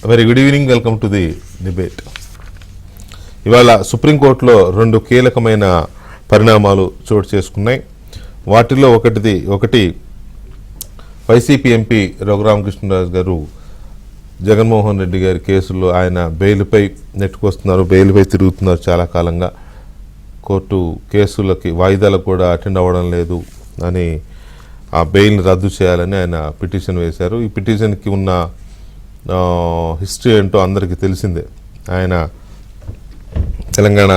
Very good evening, welcome to the debate. ఇవాళ సుప్రీంకోర్టులో రెండు కీలకమైన పరిణామాలు చోటు చేసుకున్నాయి. వాటిలో ఒకటి వైసీపీ ఎంపీ రఘురామకృష్ణరాజు గారు జగన్మోహన్ రెడ్డి గారి కేసులో ఆయన బెయిల్పై నెట్టుకొస్తున్నారు, బెయిల్పై తిరుగుతున్నారు చాలా కాలంగా. కోర్టు కేసులకి వాయిదాలకు కూడా అటెండ్ అవ్వడం లేదు అని ఆ బెయిల్ని రద్దు చేయాలని ఆయన పిటిషన్ వేశారు. ఈ పిటిషన్కి ఉన్న హిస్టరీ ఏంటో అందరికీ తెలిసిందే. ఆయన తెలంగాణ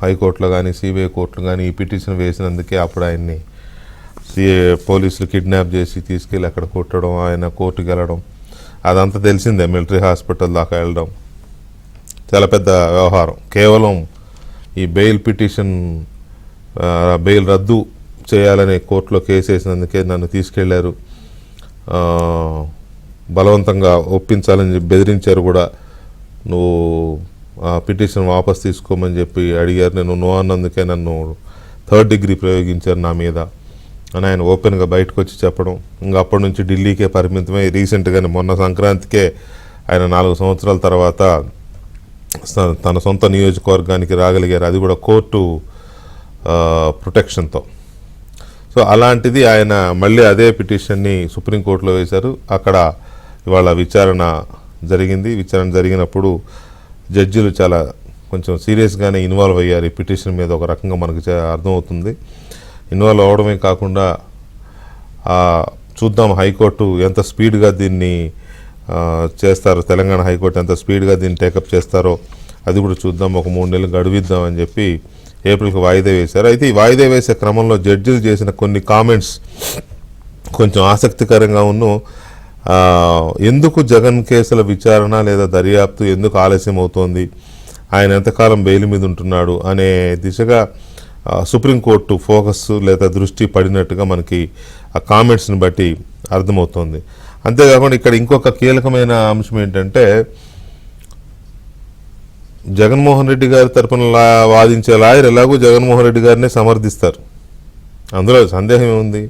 హైకోర్టులో కానీ సిబిఐ కోర్టులో కానీ ఈ పిటిషన్ వేసినందుకే అప్పుడు ఆయన్ని పోలీసులు కిడ్నాప్ చేసి తీసుకెళ్ళి అక్కడ కొట్టడం, ఆయన కోర్టుకు వెళ్ళడం, అదంతా తెలిసిందే. మిలిటరీ హాస్పిటల్ దాకా వెళ్ళడం చాలా పెద్ద వ్యవహారం. కేవలం ఈ బెయిల్ పిటిషన్ బెయిల్ రద్దు చేయాలని కోర్టులో కేసు వేసినందుకే నన్ను తీసుకెళ్లారు, బలవంతంగా ఒప్పించాలని బెదిరించారు కూడా. నువ్వు పిటిషన్ వాపస్ తీసుకోమని చెప్పి అడిగారు. నేను నో అన్నందుకే నన్ను 3rd డిగ్రీ ప్రయోగించారు నా మీద అని ఆయన ఓపెన్గా బయటకు వచ్చి చెప్పడం. ఇంకా అప్పటి నుంచి ఢిల్లీకే పరిమితమై రీసెంట్గానే మొన్న సంక్రాంతికే ఆయన 4 సంవత్సరాల తర్వాత తన సొంత నియోజకవర్గానికి రాగలిగారు, అది కూడా కోర్టు ప్రొటెక్షన్తో. సో అలాంటిది ఆయన మళ్ళీ అదే పిటిషన్ని సుప్రీంకోర్టులో వేశారు. అక్కడ ఇవాళ విచారణ జరిగింది. విచారణ జరిగినప్పుడు జడ్జిలు చాలా కొంచెం సీరియస్గానే ఇన్వాల్వ్ అయ్యారు ఈ పిటిషన్ మీద. ఒక రకంగా మనకు అర్థమవుతుంది. ఇన్వాల్వ్ అవడమే కాకుండా చూద్దాం హైకోర్టు ఎంత స్పీడ్గా దీన్ని చేస్తారో, తెలంగాణ హైకోర్టు ఎంత స్పీడ్గా దీన్ని టేకప్ చేస్తారో అది కూడా చూద్దాం, ఒక 3 నెలలు గడువిద్దామని చెప్పి ఏప్రిల్కి వాయిదా వేశారు. అయితే ఈ వాయిదా వేసే క్రమంలో జడ్జిలు చేసిన కొన్ని కామెంట్స్ కొంచెం ఆసక్తికరంగా ఉన్ను. ఎందుకు జగన్ కేసుల విచారణ లేదా దర్యాప్తు ఎందుకు ఆలస్యం అవుతోంది, ఆయన ఎంతకాలం బెయిల్ మీద ఉంటున్నాడు అనే దిశగా సుప్రీంకోర్టు ఫోకస్ లేదా దృష్టి పడినట్టుగా మనకి ఆ కామెంట్స్ని బట్టి అర్థమవుతోంది. అంతేకాకుండా ఇక్కడ ఇంకొక కీలకమైన అంశం ఏంటంటే, జగన్మోహన్ రెడ్డి గారి తరఫున వాదించే లాయర్ ఎలాగో జగన్మోహన్ రెడ్డి గారిని సమర్థిస్తారు, అందులో సందేహం ఏముంది.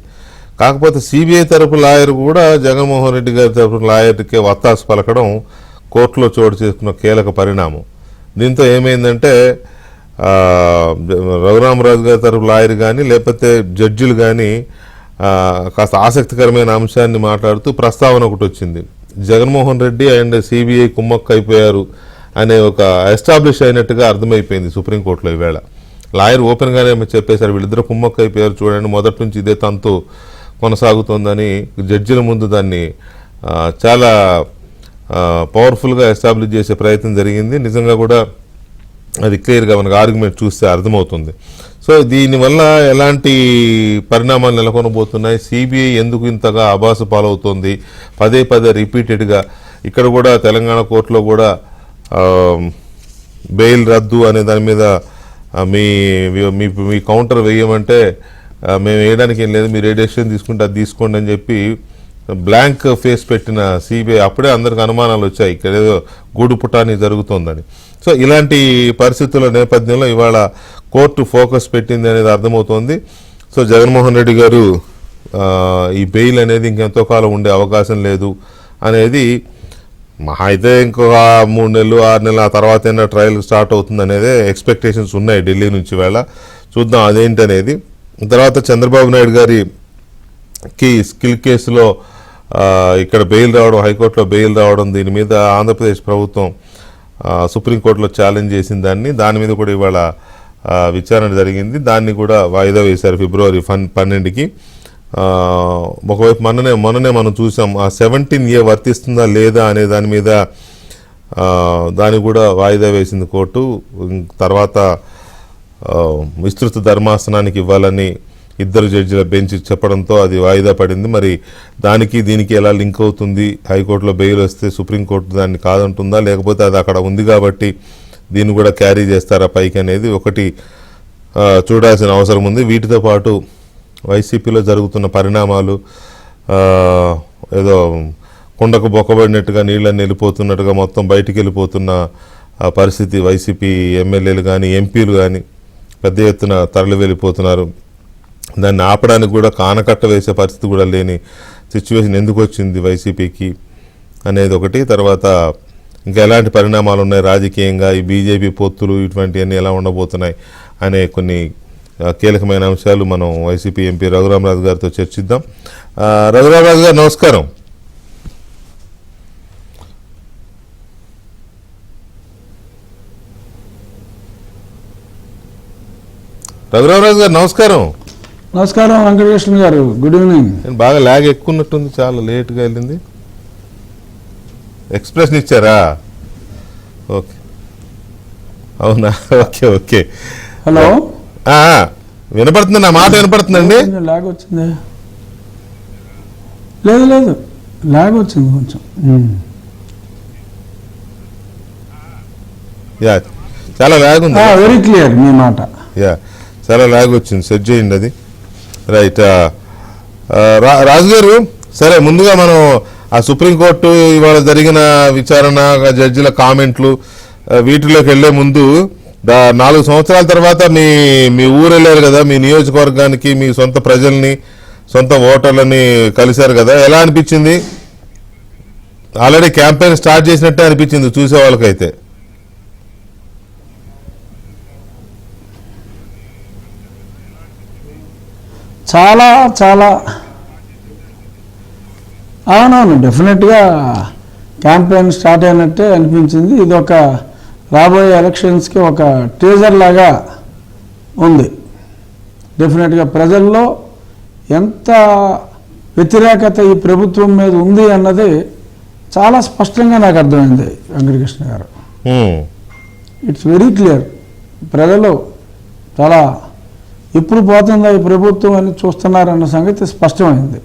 కాకపోతే సిబిఐ తరపు లాయర్ కూడా జగన్మోహన్ రెడ్డి గారి తరపున లాయర్కే వత్తాసు పలకడం కోర్టులో చోటు చేసుకున్న కీలక పరిణామం. దీంతో ఏమైందంటే రఘురామరాజు గారి తరపు లాయర్ కానీ లేకపోతే జడ్జిలు కానీ కాస్త ఆసక్తికరమైన అంశాన్ని మాట్లాడుతూ ప్రస్తావన ఒకటి వచ్చింది. జగన్మోహన్ రెడ్డి అండ్ సిబిఐ కుమ్మక్కు అయిపోయారు అనే ఒక ఎస్టాబ్లిష్ అయినట్టుగా అర్థమైపోయింది సుప్రీంకోర్టులో. ఈవేళ లాయర్ ఓపెన్గానే చెప్పేశారు, వీళ్ళిద్దరు కుమ్మక్కు అయిపోయారు చూడండి, మొదటి నుంచి ఇదే తంతు కొనసాగుతోందని జడ్జిల ముందు దాన్ని చాలా పవర్ఫుల్గా ఎస్టాబ్లిష్ చేసే ప్రయత్నం జరిగింది. నిజంగా కూడా అది క్లియర్గా మనకు ఆర్గ్యుమెంట్ చూస్తే అర్థమవుతుంది. సో దీనివల్ల ఎలాంటి పరిణామాలు నెలకొనబోతున్నాయి, సిబిఐ ఎందుకు ఇంతగా అబాసు పాలవుతోంది, పదే రిపీటెడ్గా ఇక్కడ కూడా తెలంగాణ కోర్టులో కూడా బెయిల్ రద్దు అనే దాని మీద మీ కౌంటర్ వేయమంటే మేము వేయడానికి ఏం లేదు, మీరు ఏ డెసిషన్ తీసుకుంటే అది తీసుకోండి అని చెప్పి బ్లాంక్ ఫేస్ పెట్టిన సిబిఐ అప్పుడే అందరికి అనుమానాలు వచ్చాయి ఇక్కడ ఏదో గూడు పుటాని జరుగుతోందని. సో ఇలాంటి పరిస్థితుల నేపథ్యంలో ఇవాళ కోర్టు ఫోకస్ పెట్టింది అనేది అర్థమవుతోంది. సో జగన్మోహన్ రెడ్డి గారు ఈ బెయిల్ అనేది ఇంకెంతో కాలం ఉండే అవకాశం లేదు అనేది, మహా అయితే ఇంకొక 3 నెలలు 6 నెలలు ఆ తర్వాత అయినా ట్రయల్ స్టార్ట్ అవుతుంది అనేది ఎక్స్పెక్టేషన్స్ ఉన్నాయి ఢిల్లీ నుంచి. వేళ చూద్దాం అదేంటి అనేది. తర్వాత చంద్రబాబు నాయుడు గారికి స్కిల్ కేసులో ఇక్కడ బెయిల్ రావడం, హైకోర్టులో బెయిల్ రావడం, దీని మీద ఆంధ్రప్రదేశ్ ప్రభుత్వం సుప్రీంకోర్టులో ఛాలెంజ్ చేసిన దాని మీద కూడా ఇవాళ విచారణ జరిగింది. దాన్ని కూడా వాయిదా వేశారు ఫిబ్రవరి 12కి. ఒకవైపు మొన్ననే మనం చూసాం ఆ 17A వర్తిస్తుందా లేదా అనే దాని మీద దాన్ని కూడా వాయిదా వేసింది కోర్టు. తర్వాత విస్తృత ధర్మాసనానికి ఇవ్వాలని 2 జడ్జిల బెంచ్ చెప్పడంతో అది వాయిదా పడింది. మరి దీనికి ఎలా లింక్ అవుతుంది, హైకోర్టులో బెయిల్ వస్తే సుప్రీంకోర్టు దాన్ని కాదంటుందా, లేకపోతే అది అక్కడ ఉంది కాబట్టి దీన్ని కూడా క్యారీ చేస్తారా పైకి అనేది ఒకటి చూడాల్సిన అవసరం ఉంది. వీటితో పాటు వైసీపీలో జరుగుతున్న పరిణామాలు, ఏదో కుండకు బొక్కబడినట్టుగా నీళ్ళని వెళ్ళిపోతున్నట్టుగా మొత్తం బయటికి వెళ్ళిపోతున్న పరిస్థితి, వైసీపీ ఎమ్మెల్యేలు కానీ ఎంపీలు కానీ పెద్ద ఎత్తున తరలి వెళ్ళిపోతున్నారు. దాన్ని ఆపడానికి కూడా కానకట్ట వేసే పరిస్థితి కూడా లేని సిచ్యువేషన్ ఎందుకు వచ్చింది వైసీపీకి అనేది ఒకటి. తర్వాత ఇంకా ఎలాంటి పరిణామాలు ఉన్నాయి రాజకీయంగా, ఈ బీజేపీ పొత్తులు ఇటువంటివన్నీ ఎలా ఉండబోతున్నాయి అనే కొన్ని కీలకమైన అంశాలు మనం వైసీపీ ఎంపీ రఘురామరాజు గారితో చర్చిద్దాం. రఘురామరాజు గారు నమస్కారం. రఘురామరాజు గారు నమస్కారం. నమస్కారం వెంకటకృష్ణ గారు, గుడ్ ఈవినింగ్. బాగా ల్యాగ్ ఎక్కువ ఉన్నట్టుంది, చాలా లేట్గా వెళ్ళింది. ఎక్స్ప్రెషన్ ఇచ్చారా? ఓకే, అవునా? Okay okay. హలో, వినపడుతుంది, నా మాట వినపడుతుందండి? లాగ్ వచ్చింది? లేదు లేదు, లాగ్ వచ్చింది కొంచెం. యా, చాలా లాగ్ ఉంది. వెరీ క్లియర్ మీ మాట. యా, చాలా లాగ్ వచ్చింది, సెట్ చేయండి అది. రైట్. రాజు గారు, సరే ముందుగా మనం ఆ సుప్రీంకోర్టు ఇవాళ జరిగిన విచారణ, జడ్జిల కామెంట్లు వీటిలోకి వెళ్లే ముందు 4 సంవత్సరాల తర్వాత మీ ఊరు వెళ్ళారు కదా, మీ నియోజకవర్గానికి మీ సొంత ప్రజల్ని, సొంత ఓటర్లని కలిశారు కదా, ఎలా అనిపించింది? ఆల్రెడీ క్యాంపెయిన్ స్టార్ట్ చేసినట్టే అనిపించింది చూసే వాళ్ళకైతే. చాలా చాలా అవునవును, డెఫినెట్గా క్యాంపెయిన్ స్టార్ట్ అయినట్టే అనిపించింది. ఇది ఒక రాబోయే ఎలక్షన్స్కి ఒక టీజర్ లాగా ఉంది. డెఫినెట్గా ప్రజల్లో ఎంత వ్యతిరేకత ఈ ప్రభుత్వం మీద ఉంది అన్నది చాలా స్పష్టంగా నాకు అర్థమైంది వెంకటకృష్ణ గారు. It's very clear. ప్రజలు చాలా ఎప్పుడు పోతుందా ఈ ప్రభుత్వం అని చూస్తున్నారన్న సంగతి స్పష్టమైంది.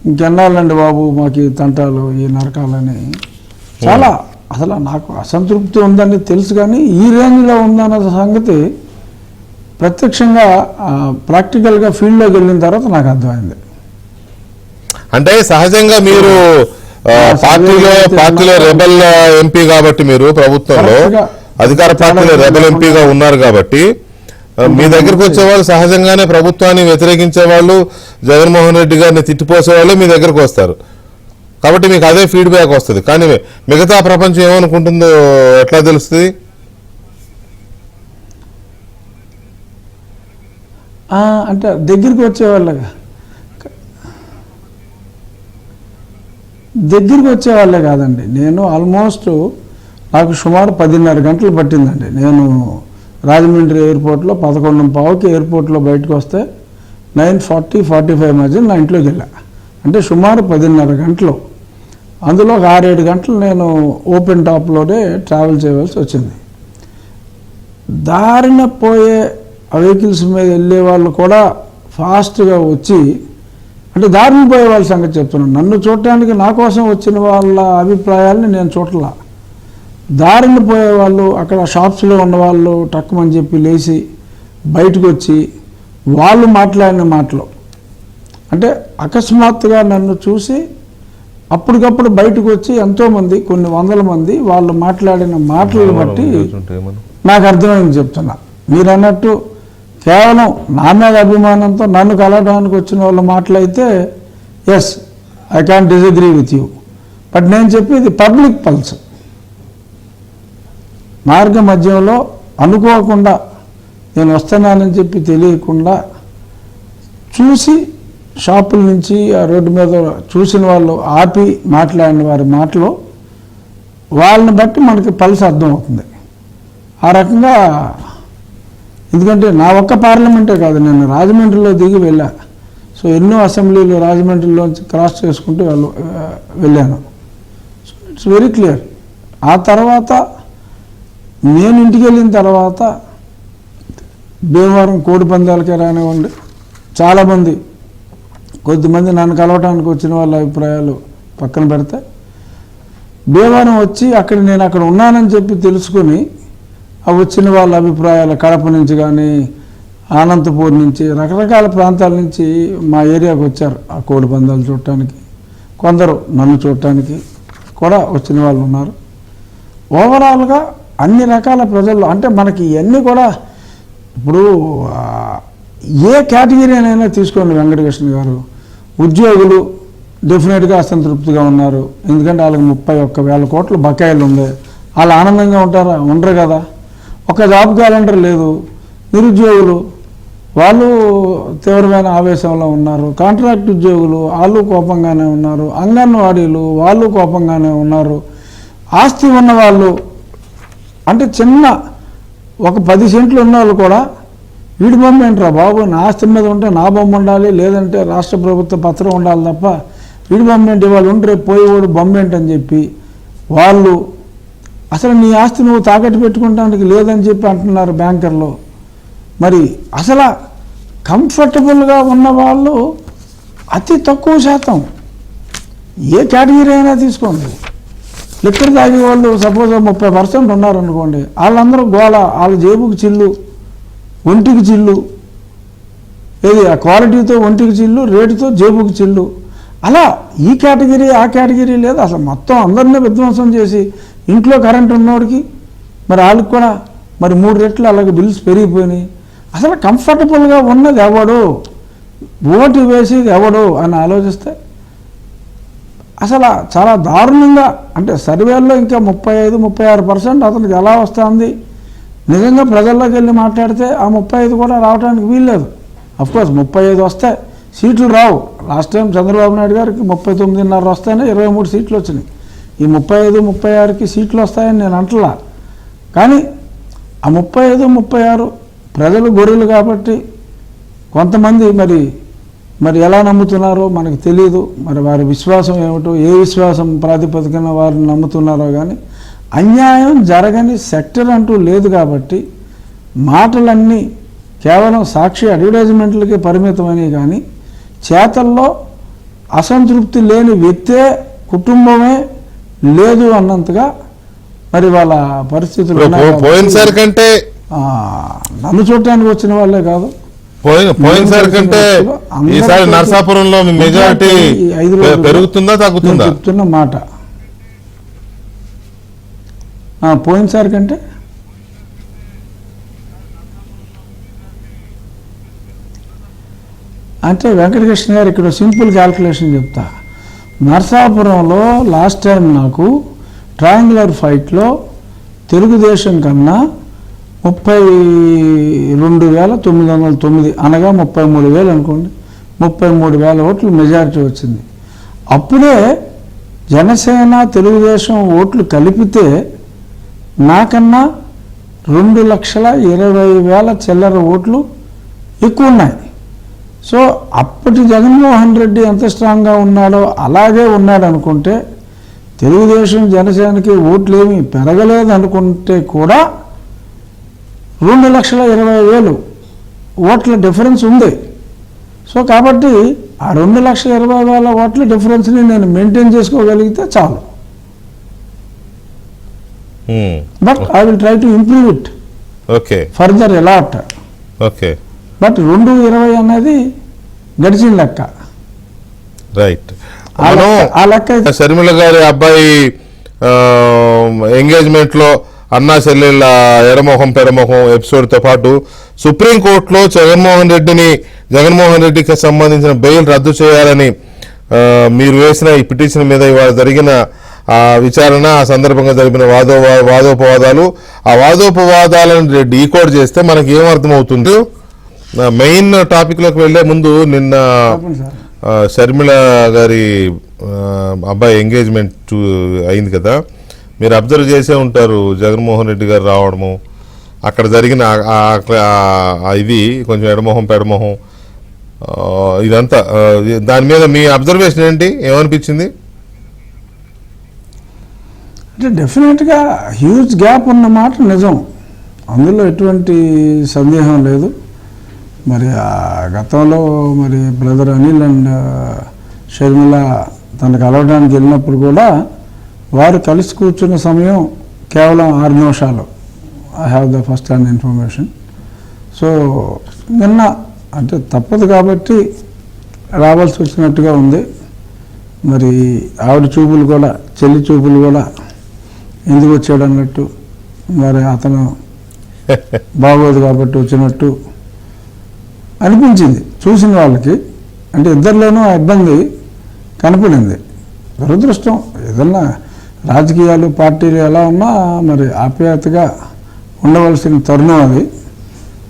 ఇంకెన్నాళ్ళండి బాబు మాకు ఈ తంటాలు, ఈ నరకాలని, చాలా అసలు నాకు అసంతృప్తి ఉందని తెలుసు, కానీ ఈ రేంజ్లో ఉందన్న సంగతి ప్రత్యక్షంగా ప్రాక్టికల్గా ఫీల్డ్లోకి వెళ్ళిన తర్వాత నాకు అర్థమైంది. అంటే సహజంగా మీరు పార్టీలో రెబల్ ఎంపీ కాబట్టి, మీరు ప్రభుత్వంలో అధికార పార్టీలో రెబల్ ఎంపీగా ఉన్నారు కాబట్టి మీ దగ్గరకు వచ్చేవాళ్ళు సహజంగానే ప్రభుత్వాన్ని వ్యతిరేకించే వాళ్ళు, జగన్మోహన్ రెడ్డి గారిని తిట్టిపోసేవాళ్ళు మీ దగ్గరకు వస్తారు. కాబట్టి మీకు అదే ఫీడ్బ్యాక్ వస్తుంది. కానీ మిగతా ప్రపంచం ఏమనుకుంటుందో ఎట్లా తెలుస్తుంది? అంటే దగ్గరికి వచ్చేవాళ్ళే కాదండి. నేను ఆల్మోస్ట్ నాకు సుమారు 10:30 గంటలు పట్టిందండి. నేను రాజమండ్రి ఎయిర్పోర్ట్లో 11:15కి ఎయిర్పోర్ట్లో బయటకు వస్తే 9:40-45 మధ్య నా ఇంట్లోకి వెళ్ళా. అంటే సుమారు 10:30 గంటలు. అందులో ఒక 6-7 గంటలు నేను ఓపెన్ టాప్లోనే ట్రావెల్ చేయవలసి వచ్చింది. దారిన పోయే వెహికల్స్ మీద వెళ్ళే వాళ్ళు కూడా ఫాస్ట్గా వచ్చి, అంటే దారిన పోయే వాళ్ళ సంగతి చెప్తున్నాను, నన్ను చూడటానికి నా కోసం వచ్చిన వాళ్ళ అభిప్రాయాలని నేను చూడలా. దారిని పోయేవాళ్ళు, అక్కడ షాప్స్లో ఉన్నవాళ్ళు టక్కుమని చెప్పి లేచి బయటకు వచ్చి వాళ్ళు మాట్లాడిన మాటలు, అంటే అకస్మాత్తుగా నన్ను చూసి అప్పటికప్పుడు బయటకు వచ్చి ఎంతోమంది, కొన్ని వందల మంది వాళ్ళు మాట్లాడిన మాటలను బట్టి నాకు అర్థమైంది చెప్తున్నా. మీరు అన్నట్టు కేవలం నా మీద అభిమానంతో నన్ను కలవడానికి వచ్చిన వాళ్ళ మాటలైతే yes, I can disagree with you. But నేను చెప్పేది పబ్లిక్ పల్స్. మార్గ మధ్యంలో అనుకోకుండా నేను వస్తున్నానని చెప్పి తెలియకుండా చూసి షాపుల నుంచి ఆ రోడ్డు మీద చూసిన వాళ్ళు ఆపి మాట్లాడిన వారి మాటలు, వాళ్ళని బట్టి మనకి పల్స్ అర్థమవుతుంది. ఆ రకంగా, ఎందుకంటే నా ఒక్క పార్లమెంటే కాదు, నేను రాజమండ్రిలో దిగి వెళ్ళా. సో ఎన్నో అసెంబ్లీలు రాజమండ్రిలోంచి క్రాస్ చేసుకుంటూ వెళ్ళాను. So it's very clear. ఆ తర్వాత నేను ఇంటికి వెళ్ళిన తర్వాత భీమవరం కోడి పందాలకే రానివ్వండి, చాలామంది, కొద్దిమంది నన్ను కలవటానికి వచ్చిన వాళ్ళ అభిప్రాయాలు పక్కన పెడితే, భీమవరం వచ్చి నేను అక్కడ ఉన్నానని చెప్పి తెలుసుకొని వచ్చిన వాళ్ళ అభిప్రాయాలు కడప నుంచి కానీ అనంతపూర్ నుంచి రకరకాల ప్రాంతాల నుంచి మా ఏరియాకు వచ్చారు ఆ కోడి పందాలు చూడటానికి. కొందరు నన్ను చూడటానికి కూడా వచ్చిన వాళ్ళు ఉన్నారు. ఓవరాల్గా అన్ని రకాల ప్రజల్లో, అంటే మనకి ఇవన్నీ కూడా ఇప్పుడు ఏ కేటగిరీ అయినా తీసుకోండి వెంకటకృష్ణ గారు, ఉద్యోగులు, డెఫినెట్గా అసంతృప్తిగా ఉన్నారు. ఎందుకంటే వాళ్ళకి 31,000 కోట్ల బకాయిలు ఉంది. వాళ్ళు ఆనందంగా ఉంటారా? ఉండరు కదా. ఒక జాబ్ క్యాలెండర్ లేదు. నిరుద్యోగులు వాళ్ళు తీవ్రమైన ఆవేశంలో ఉన్నారు. కాంట్రాక్ట్ ఉద్యోగులు వాళ్ళు కోపంగానే ఉన్నారు. అంగన్వాడీలు వాళ్ళు కోపంగానే ఉన్నారు. ఆస్తి ఉన్న వాళ్ళు అంటే చిన్న ఒక 10 సెంట్లు ఉన్న వాళ్ళు కూడా వీడి బొమ్మ ఏంట్రా బాబు, నా ఆస్తి మీద ఉంటే నా బొమ్మ ఉండాలి, లేదంటే రాష్ట్ర ప్రభుత్వ పత్రం ఉండాలి తప్ప వీడి బొమ్మ ఏంటి, వాళ్ళు ఉంటే పోయేవాడు బొమ్మ ఏంటని చెప్పి వాళ్ళు అసలు నీ ఆస్తి నువ్వు తాకట్టు పెట్టుకుంటానికి లేదని చెప్పి అంటున్నారు బ్యాంకర్లు. మరి అసలు కంఫర్టబుల్గా ఉన్న వాళ్ళు అతి తక్కువ శాతం, ఏ కేటగిరీ అయినా తీసుకోండి. లిక్కర్ తాగే వాళ్ళు సపోజ్ 30% ఉన్నారనుకోండి, వాళ్ళందరూ గోళ, వాళ్ళ జేబుకి చిల్లు, ఒంటికి చిల్లు, ఏది ఆ క్వాలిటీతో ఒంటికి చిల్లు, రేటుతో జేబుకి చిల్లు. అలా ఈ కేటగిరీ ఆ కేటగిరీ లేదు. అసలు మొత్తం అందరినీ విధ్వంసం చేసి ఇంట్లో కరెంట్ ఉన్నోడికి మరి వాళ్ళకి కూడా మరి 3 రెట్లు అలాగే బిల్స్ పెరిగిపోయినాయి. అసలు కంఫర్టబుల్గా ఉన్నది ఎవడు, ఓటు వేసేది ఎవడు అని ఆలోచిస్తే అసలు చాలా దారుణంగా, అంటే సర్వేల్లో ఇంకా 35-36% అతనికి ఎలా వస్తుంది. నిజంగా ప్రజల్లోకి వెళ్ళి మాట్లాడితే ఆ 35 కూడా రావడానికి వీల్లేదు. అఫ్కోర్స్ 35 వస్తే సీట్లు రావు. లాస్ట్ టైం చంద్రబాబు నాయుడు గారికి 39.5 వస్తేనే 23 సీట్లు వచ్చినాయి. ఈ 35-36కి సీట్లు వస్తాయని నేను అంటలా. కానీ ఆ 35-36 ప్రజలు గొర్రెలు కాబట్టి కొంతమంది మరి ఎలా నమ్ముతున్నారో మనకు తెలియదు. మరి వారి విశ్వాసం ఏమిటో, ఏ విశ్వాసం ప్రాతిపదికన వారిని నమ్ముతున్నారో. కానీ అన్యాయం జరగని సెక్టర్ అంటూ లేదు కాబట్టి మాటలన్నీ కేవలం సాక్షి అడ్వర్టైజ్మెంట్లకే పరిమితమని, కానీ చేతల్లో అసంతృప్తి లేని వ్యక్తే, కుటుంబమే లేదు అన్నంతగా మరి వాళ్ళ పరిస్థితులు పోయినసారి కంటే నన్ను చూడటానికి వచ్చిన వాళ్ళే కాదు, పోయినసారి కంటే ఈసారి నరసాపురంలో మెజారిటీ పెరుగుతుందా తగ్గుతుందా? చెప్తున్న మాట పోయినసారి కంటే అంటే వెంకటకృష్ణ గారు ఇక్కడ సింపుల్ క్యాల్కులేషన్ చెప్తా. నరసాపురంలో లాస్ట్ టైం నాకు ట్రయాంగులర్ ఫైట్లో తెలుగుదేశం కన్నా 32,909 అనగా 33,000 అనుకోండి, 33,000 ఓట్లు మెజారిటీ వచ్చింది. అప్పుడే జనసేన తెలుగుదేశం ఓట్లు కలిపితే నాకన్నా 2,20,000 చిల్లర ఓట్లు ఎక్కువ ఉన్నాయి. సో అప్పటి జగన్మోహన్ రెడ్డి ఎంత స్ట్రాంగ్గా ఉన్నాడో అలాగే ఉన్నాడు అనుకుంటే, తెలుగుదేశం జనసేనకి ఓట్లు ఏమీ పెరగలేదు అనుకుంటే కూడా 2,20,000 ఓట్ల డిఫరెన్స్ ఉంది. సో కాబట్టి ఆ 2,20,000 ఓట్ల డిఫరెన్స్ని నేను మెయింటైన్ చేసుకోగలిగితే చాలు. But I will try to improve it further allot. But 220 అనేది గడిచిన లెక్క. రైట్. ఆ లెక్క షర్మిల గారి అబ్బాయి ఎంగేజ్మెంట్ లో అన్నా చెల్లెళ్ళ ఎడమొహం పెడమొహం ఎపిసోడ్తో పాటు సుప్రీంకోర్టులో జగన్మోహన్ రెడ్డికి సంబంధించిన బెయిల్ రద్దు చేయాలని మీరు వేసిన ఈ పిటిషన్ మీద ఇవాళ జరిగిన విచారణ, ఆ సందర్భంగా జరిపిన వాదోపవాదాలు, ఆ వాదోపవాదాలను డీకోడ్ చేస్తే మనకి ఏమర్థమవుతుంది? మెయిన్ టాపిక్లోకి వెళ్లే ముందు నిన్న షర్మిల గారి అబ్బాయి ఎంగేజ్మెంట్ అయింది కదా, మీరు అబ్జర్వ్ చేసే ఉంటారు. జగన్మోహన్ రెడ్డి గారు రావడము, అక్కడ జరిగిన ఇది కొంచెం ఎడమొహం పెడమొహం ఇదంతా, దాని మీద మీ అబ్జర్వేషన్ ఏంటి? ఏమనిపించింది? అంటే డెఫినెట్గా హ్యూజ్ గ్యాప్ ఉన్నమాట నిజం, అందులో ఎటువంటి సందేహం లేదు. మరి గతంలో మరి బ్రదర్ అనిల్ అండ్ షర్మిల తనకు కలవడానికి వెళ్ళినప్పుడు కూడా వారు కలిసి కూర్చున్న సమయం కేవలం 6 నిమిషాలు. I have the first hand information. So నిన్న అంటే తప్పదు కాబట్టి రావాల్సి వచ్చినట్టుగా ఉంది. మరి ఆవిడ చూపులు కూడా, చెల్లి చూపులు కూడా ఎందుకు వచ్చాడు అన్నట్టు, మరి అతను బాగోదు కాబట్టి వచ్చినట్టు అనిపించింది చూసిన వాళ్ళకి. అంటే ఇద్దరిలోనూ ఆ ఇబ్బంది కనపడింది. దురదృష్టం. ఏదన్నా రాజకీయాలు పార్టీలు ఎలా ఉన్నా మరి ఆప్యాయతగా ఉండవలసిన తరుణం అది.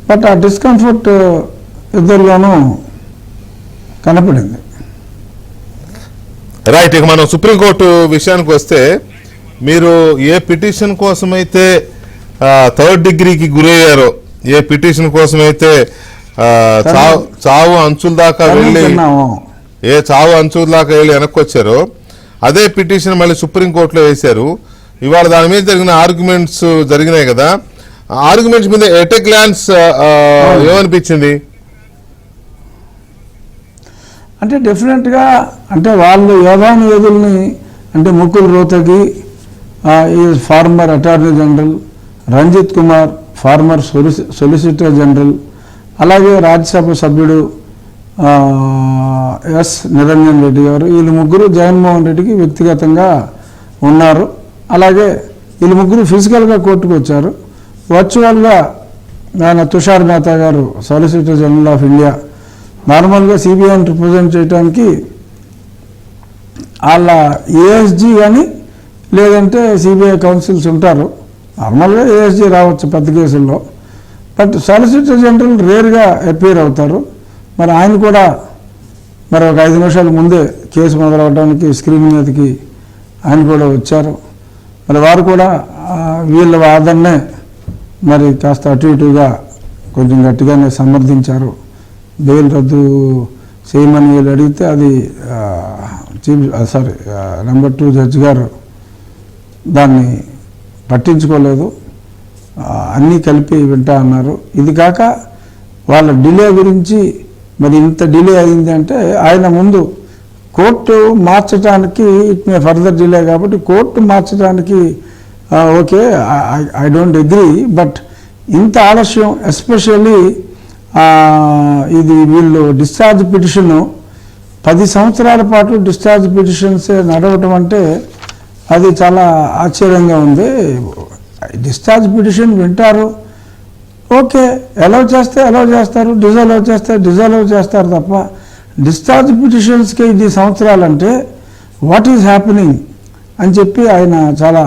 బట్ ఆ డిస్కంఫర్ట్ ఇద్దరిలోనూ కనపడింది. రైట్. ఇక మనం సుప్రీంకోర్టు విషయానికి వస్తే, మీరు ఏ పిటిషన్ కోసమైతే థర్డ్ డిగ్రీకి గురయ్యారో, ఏ పిటిషన్ కోసమైతే చావు అంచుల దాకా వెళ్ళి వెనక్కి వచ్చారో అదే పిటిషన్ మళ్ళీ సుప్రీంకోర్టులో వేశారు. ఇవాళ దాని మీద జరిగిన ఆర్గ్యుమెంట్స్ జరిగినాయి కదా, ఆర్గ్యుమెంట్స్ మీద ఎట్ ఎ గ్లాన్స్ ఏమనిపించింది? అంటే డెఫినెట్గా అంటే వాళ్ళు యోధానుయోధుల్ని అంటే ముకుల్ రోహతగి ఈ former attorney general, Ranjit Kumar former solicitor general, అలాగే రాజ్యసభ సభ్యుడు ఎస్ నిరంజన్ రెడ్డి గారు, వీళ్ళు ముగ్గురు జగన్మోహన్ రెడ్డికి వ్యక్తిగతంగా ఉన్నారు. అలాగే వీళ్ళు ముగ్గురు ఫిజికల్గా కోర్టుకు వచ్చారు. వర్చువల్గా ఆయన తుషార్ మెహతా గారు సాలిసిటర్ జనరల్ ఆఫ్ ఇండియా నార్మల్గా సిబిఐని రిప్రజెంట్ చేయడానికి వాళ్ళ ఏఎస్జీ కానీ లేదంటే సిబిఐ కౌన్సిల్స్ ఉంటారు. నార్మల్గా ఏఎస్జీ రావచ్చు పెద్ద కేసుల్లో, బట్ సాలిసిటర్ జనరల్ రేర్గా అపీర్ అవుతారు. మరి ఆయన కూడా మరి ఒక 5 నిమిషాల ముందే కేసు మొదలవడానికి స్క్రీన్ మీదకి ఆయన కూడా వచ్చారు. మరి వారు కూడా వీళ్ళ వాదన్నే మరి కాస్త అటు ఇటుగా కొంచెం గట్టిగానే సమర్థించారు. బెయిల్ రద్దు చేయమని వీళ్ళు అడిగితే అది నెంబర్ 2 జడ్జి గారు దాన్ని పట్టించుకోలేదు, అన్నీ కలిపి వింటా అన్నారు. ఇది కాక వాళ్ళ డిలే గురించి మరి ఇంత డిలే అయింది అంటే ఆయన ముందు కోర్టు మార్చడానికి ఇట్ మే ఫర్దర్ డిలే కాబట్టి కోర్టు మార్చడానికి okay I don't agree, but ఇంత ఆలస్యం ఎస్పెషల్లీ ఇది వీళ్ళు డిశ్చార్జ్ పిటిషన్ 10 సంవత్సరాల పాటు డిశ్చార్జ్ పిటిషన్స్ నడవటం అంటే అది చాలా ఆశ్చర్యంగా ఉంది. డిశ్చార్జ్ పిటిషన్ వింటారు, ఓకే, అలౌ చేస్తే అలౌ చేస్తారు, డిజలౌ చేస్తే డిజలౌ చేస్తారు తప్ప డిశ్చార్జ్ పిటిషన్స్కి 10 సంవత్సరాలంటే వాట్ ఈజ్ హ్యాపెనింగ్ అని చెప్పి ఆయన చాలా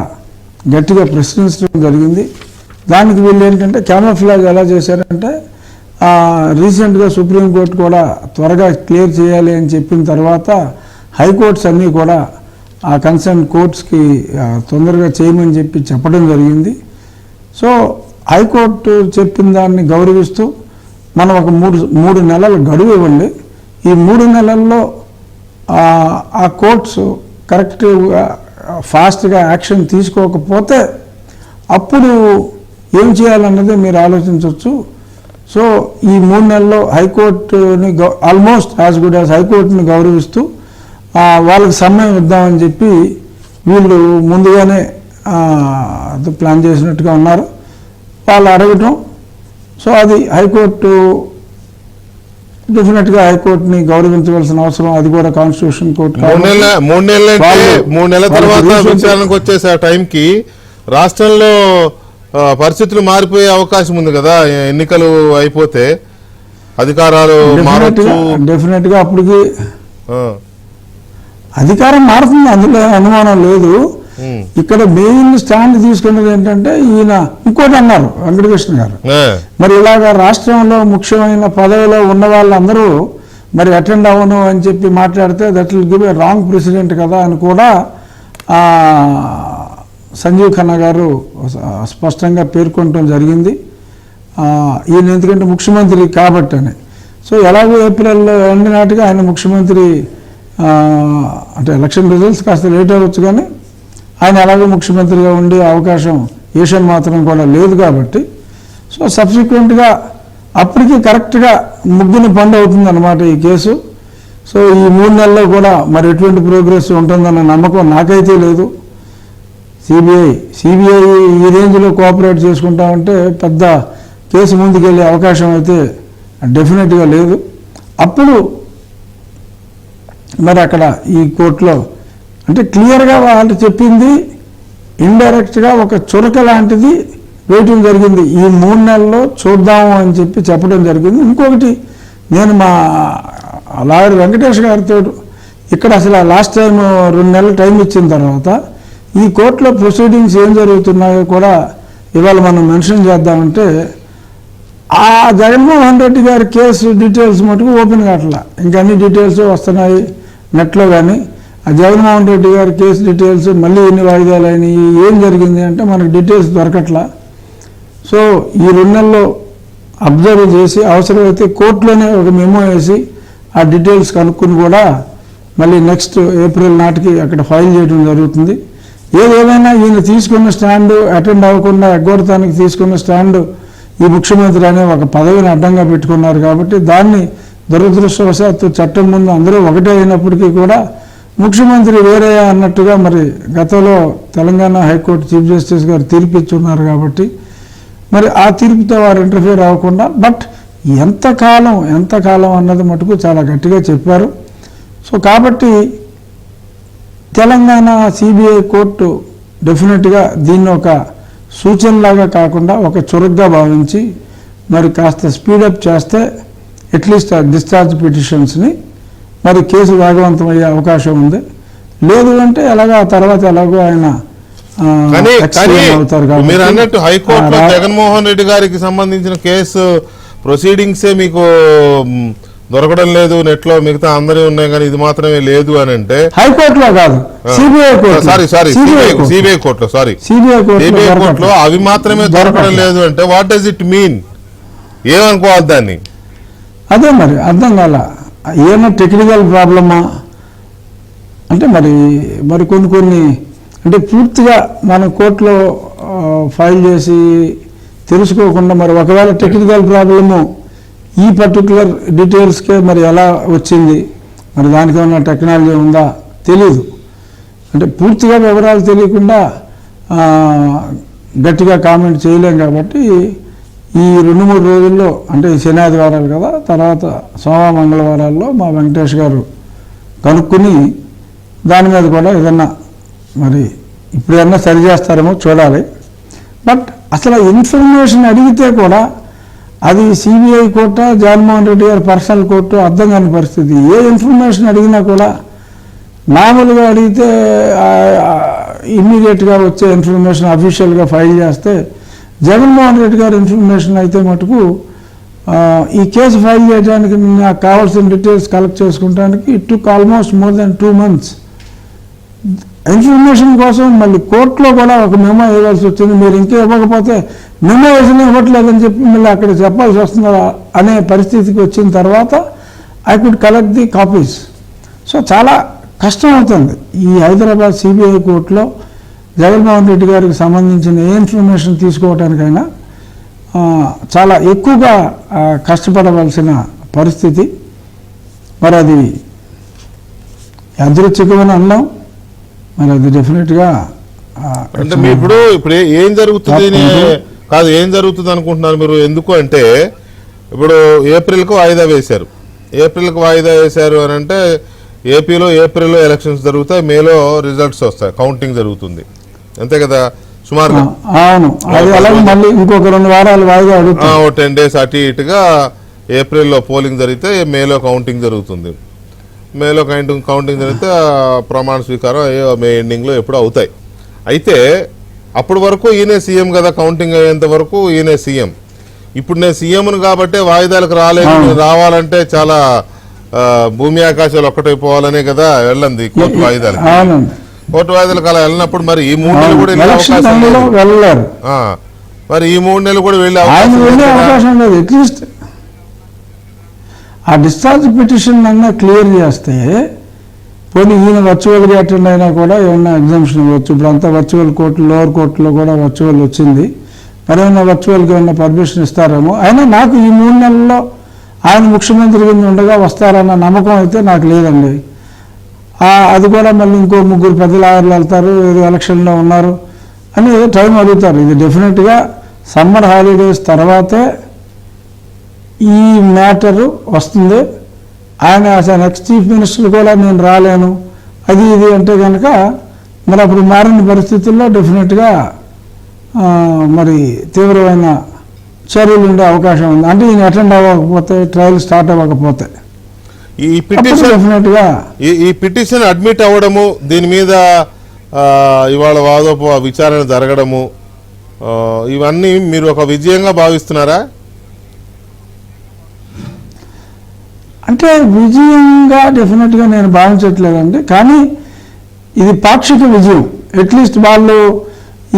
గట్టిగా ప్రశ్నించడం జరిగింది. దానికి వీళ్ళు ఏంటంటే క్యామోఫ్లాజ్ ఎలా చేశారంటే రీసెంట్గా సుప్రీంకోర్టు కూడా త్వరగా క్లియర్ చేయాలి అని చెప్పిన తర్వాత హైకోర్ట్స్ అన్నీ కూడా ఆ కన్సర్న్ కోర్ట్స్కి తొందరగా చేయమని చెప్పి చెప్పడం జరిగింది. సో హైకోర్టు చెప్పిన దాన్ని గౌరవిస్తూ మనం ఒక మూడు నెలల గడువు ఇవ్వండి, ఈ 3 నెలల్లో ఆ కోర్ట్స్ కరెక్ట్గా ఫాస్ట్గా యాక్షన్ తీసుకోకపోతే అప్పుడు ఏం చేయాలన్నది మీరు ఆలోచించవచ్చు. సో ఈ 3 నెలల్లో హైకోర్టుని ఆల్మోస్ట్ యాజ్ గుడ్ యాజ్ హైకోర్టుని గౌరవిస్తూ వాళ్ళకి సమయం ఇద్దామని చెప్పి వీళ్ళు ముందుగానే ప్లాన్ చేసినట్టుగా ఉన్నారు. వాళ్ళు అడగటం, సో అది హైకోర్టు డెఫినెట్గా హైకోర్టుని గౌరవించవలసిన అవసరం, అది కూడా కాన్స్టిట్యూషన్ కోర్టు. 3 నెలల తర్వాత విచారణకు వచ్చేసి ఆ టైంకి రాష్ట్రంలో పరిస్థితులు మారిపోయే అవకాశం ఉంది కదా, ఎన్నికలు అయిపోతే అధికారాలు డెఫినెట్గా అప్పటికి అధికారం మారుతుంది, అందులో అనుమానం లేదు. ఇక్కడ మెయిన్ స్టాండ్ తీసుకున్నది ఏంటంటే ఈయన ఇంకోటి అన్నారు వెంకటకృష్ణ గారు, మరి ఇలాగా రాష్ట్రంలో ముఖ్యమైన పదవిలో ఉన్న వాళ్ళందరూ మరి అటెండ్ అవ్వను అని చెప్పి మాట్లాడితే that will give a wrong president కదా అని కూడా సంజీవ్ ఖన్నా గారు స్పష్టంగా పేర్కొనడం జరిగింది. ఈయన ఎందుకంటే ముఖ్యమంత్రి కాబట్టి అని. సో ఎలాగో ఏప్రిల్ ఎండ్ నాటిగా ఆయన ముఖ్యమంత్రి అంటే ఎలక్షన్ రిజల్ట్స్ కాస్త లేట్ అవ్వచ్చు, కానీ ఆయన ఎలాగో ముఖ్యమంత్రిగా ఉండే అవకాశం ఏషియన్ మాత్రం కూడా లేదు కాబట్టి సో సబ్సిక్వెంట్గా అప్పటికి కరెక్ట్గా ముగ్గున పండు అవుతుంది అన్నమాట ఈ కేసు. సో ఈ 3 నెలల్లో కూడా మరి ఎటువంటి ప్రోగ్రెస్ ఉంటుందన్న నమ్మకం నాకైతే లేదు. సిబిఐ ఈ రేంజ్లో కోఆపరేట్ చేసుకుంటామంటే పెద్ద కేసు ముందుకెళ్ళే అవకాశం అయితే డెఫినెట్గా లేదు. అప్పుడు మరి అక్కడ ఈ కోర్టులో అంటే క్లియర్గా వాళ్ళు చెప్పింది ఇండైరెక్ట్గా ఒక చురక లాంటిది వేయటం జరిగింది. ఈ 3 నెలల్లో చూద్దాము అని చెప్పి చెప్పడం జరిగింది. ఇంకొకటి నేను మా లాయర్ వెంకటేష్ గారితో ఇక్కడ అసలు లాస్ట్ టైం 2 నెలలు టైం ఇచ్చిన తర్వాత ఈ కోర్టులో ప్రొసీడింగ్స్ ఏం జరుగుతున్నాయో కూడా ఇవాళ మనం మెన్షన్ చేద్దామంటే ఆ జగన్మోహన్ రెడ్డి గారి కేసు డీటెయిల్స్ మటుకు ఓపెన్ కావట్లా. ఇంకా అన్ని డీటెయిల్స్ వస్తున్నాయి నెట్లో, కానీ ఆ జగన్మోహన్ రెడ్డి గారి కేసు డీటెయిల్స్ మళ్ళీ ఎన్ని వాయిదాలు అయినాయి, ఏం జరిగింది అంటే మనకు డీటెయిల్స్ దొరకట్లా. సో ఈ 2 నెలల్లో అబ్జర్వ్ చేసి అవసరమైతే కోర్టులోనే ఒక మెమో వేసి ఆ డీటెయిల్స్ కనుక్కుని కూడా మళ్ళీ నెక్స్ట్ ఏప్రిల్ నాటికి అక్కడ ఫైల్ చేయడం జరుగుతుంది. ఏదేమైనా ఈయన తీసుకున్న స్టాండ్ అటెండ్ అవ్వకుండా ఎగ్గొడతానికి తీసుకున్న స్టాండ్ ఈ ముఖ్యమంత్రి అనే ఒక పదవిని అడ్డంగా పెట్టుకున్నారు కాబట్టి దాన్ని దురదృష్టవశాత్తు చట్టం ముందు అందరూ ఒకటే అయినప్పటికీ కూడా ముఖ్యమంత్రి వేరే అన్నట్టుగా మరి గతంలో తెలంగాణ హైకోర్టు చీఫ్ జస్టిస్ గారు తీర్పిచ్చున్నారు కాబట్టి మరి ఆ తీర్పుతో వారు ఇంటర్ఫియర్ అవ్వకుండా బట్ ఎంతకాలం అన్నది మటుకు చాలా గట్టిగా చెప్పారు. సో కాబట్టి తెలంగాణ సిబిఐ కోర్టు డెఫినెట్గా దీన్ని ఒక సూచనలాగా కాకుండా ఒక చురుగ్గా భావించి మరి కాస్త స్పీడప్ చేస్తే అట్లీస్ట్ ఆ డిశ్చార్జ్ పిటిషన్స్ని మరి కేసు వేగవంతమయ్యే అవకాశం ఉంది. లేదు అంటే ఎలాగో ఆ తర్వాత ఎలాగో ఆయన అవుతారు. మీరు అన్నట్టు హైకోర్టులో జగన్మోహన్ రెడ్డి గారికి సంబంధించిన కేసు ప్రొసీడింగ్సే మీకు దొరకడం లేదు, నెట్లో మిగతా అందరూ ఉన్నాయి కానీ ఇది మాత్రమే లేదు అని అంటే హైకోర్టులో కాదు, సిబిఐ కోర్టులో అవి మాత్రమే దొరకడం లేదు అంటే వాట్ డస్ ఇట్ మీన్? ఏమనుకోవాలి దాన్ని? అదే మరి అర్థం కాల. ఏమన్నా టెక్నికల్ ప్రాబ్లమా అంటే మరి కొన్ని అంటే పూర్తిగా మన కోర్టులో ఫైల్ చేసి తెలుసుకోకుండా మరి ఒకవేళ టెక్నికల్ ప్రాబ్లము ఈ పర్టికులర్ డీటెయిల్స్కే మరి ఎలా వచ్చింది, మరి దానికి ఏమన్నా టెక్నాలజీ ఉందా తెలీదు. అంటే పూర్తిగా వివరాలు తెలియకుండా గట్టిగా కామెంట్ చేయలేం కాబట్టి ఈ 2-3 రోజుల్లో అంటే శని ఆదివారాలు కదా, తర్వాత సోమ మంగళవారాల్లో మా వెంకటేష్ గారు కనుక్కుని దాని మీద కూడా ఏదన్నా మరి ఇప్పుడు ఏమన్నా సరి చేస్తారేమో చూడాలి. బట్ అసలు ఇన్ఫర్మేషన్ అడిగితే కూడా అది సిబిఐ కోర్టు జగన్మోహన్ రెడ్డి గారి పర్సనల్ కోర్టు అర్థం కాని పరిస్థితి. ఏ ఇన్ఫర్మేషన్ అడిగినా కూడా మామూలుగా అడిగితే ఇమ్మీడియట్గా వచ్చే ఇన్ఫర్మేషన్ అఫీషియల్గా ఫైల్ చేస్తే జగన్మోహన్ రెడ్డి గారి ఇన్ఫర్మేషన్ అయితే మటుకు ఈ కేసు ఫైల్ చేయడానికి నాకు కావాల్సిన డీటెయిల్స్ కలెక్ట్ చేసుకుంటానికి it took almost more than 2 months. Information కోసం మళ్ళీ కోర్టులో కూడా ఒక మెమో ఇవ్వాల్సి వచ్చింది. మీరు ఇంకా ఇవ్వకపోతే మెమో వేసిన ఇవ్వట్లేదని చెప్పి మళ్ళీ అక్కడ చెప్పాల్సి వస్తుంది అనే పరిస్థితికి వచ్చిన తర్వాత I could collect the copies. So చాలా కష్టం అవుతుంది ఈ హైదరాబాద్ సిబిఐ కోర్టులో జగన్మోహన్ రెడ్డి గారికి సంబంధించిన ఏ ఇన్ఫర్మేషన్ తీసుకోవడానికైనా చాలా ఎక్కువగా కష్టపడవలసిన పరిస్థితి. మరి అది యాదృచ్ఛికమని అన్నాం, మరి అది డెఫినెట్గా అంటే మీ ఇప్పుడు ఏం జరుగుతుంది అనుకుంటున్నారు మీరు? ఎందుకు అంటే ఇప్పుడు ఏప్రిల్కు వాయిదా వేశారు అని అంటే ఏప్రిల్లో ఎలక్షన్స్ జరుగుతాయి, మేలో రిజల్ట్స్ వస్తాయి, కౌంటింగ్ జరుగుతుంది, అంతే కదా సుమారుగా. అవును, మళ్ళీ ఇంకొక 2 వారాలు వాయిదా 10 days అటు ఇటుగా ఏప్రిల్లో పోలింగ్ జరిగితే మేలో కౌంటింగ్ జరుగుతుంది. మేలో కౌంటింగ్ జరిగితే ప్రమాణ స్వీకారం మే ఎండింగ్లో ఎప్పుడు అవుతాయి. అయితే అప్పటి వరకు ఈయనే సీఎం కదా, కౌంటింగ్ అయ్యేంత వరకు ఈయనే సీఎం. ఇప్పుడు నేను సీఎంను కాబట్టి వాయిదాలకు రావాలంటే చాలా భూమి ఆకాశాలు ఒక్కటైపోవాలనే కదా వెళ్ళండి కోర్టు వాయిదాలకు. అలా వెళ్ళినప్పుడు మరి ఈ 3 నెలలు కూడా వెళ్ళే అవకాశం లేదు. మరి ఈ 3 నెలలు కూడా వెళ్ళే అవకాశం లేదు. అట్లీస్ట్ ఆ డిశ్చార్జ్ పిటిషన్ అన్నా క్లియర్ చేస్తే పోనీ ఈయన వర్చువల్గా అటెండ్ అయినా కూడా ఏమన్నా ఎగ్జామ్షన్ ఇవ్వచ్చు. ఇప్పుడు అంతా వర్చువల్ కోర్టు, లోవర్ కోర్టులో కూడా వర్చువల్ వచ్చింది, మరేమన్నా వర్చువల్గా ఏమన్నా పర్మిషన్ ఇస్తారేమో. అయినా నాకు ఈ 3 నెలల్లో ఆయన ముఖ్యమంత్రి కింద ఉండగా వస్తారన్న నమ్మకం అయితే నాకు లేదండి. అది కూడా మళ్ళీ ఇంకో 3 పెద్ద లాయర్లు వెళ్తారు, ఏదో ఎలక్షన్లో ఉన్నారు అని ఏదో టైం అడుగుతారు. ఇది డెఫినెట్గా సమ్మర్ హాలిడేస్ తర్వాతే ఈ మ్యాటరు వస్తుంది. ఆయన అసలు నెక్స్ట్ చీఫ్ మినిస్టర్ కూడా నేను రాలేను అది ఇది అంటే కనుక మరి అప్పుడు మారిన పరిస్థితుల్లో డెఫినెట్గా మరి తీవ్రమైన చర్యలు ఉండే అవకాశం ఉంది. అంటే ఈయన అటెండ్ అవ్వకపోతే, ట్రయల్ స్టార్ట్ అవ్వకపోతే. ఈ పిటిషన్ డెఫినెట్గా ఈ పిటిషన్ అడ్మిట్ అవ్వడము, దీని మీద ఇవాళ విచారణ జరగడము, ఇవన్నీ మీరు ఒక విజయంగా భావిస్తున్నారా? అంటే విజయంగా డెఫినెట్గా నేను భావించట్లేదండి. కానీ ఇది పాక్షిక విజయం. అట్లీస్ట్ వాళ్ళు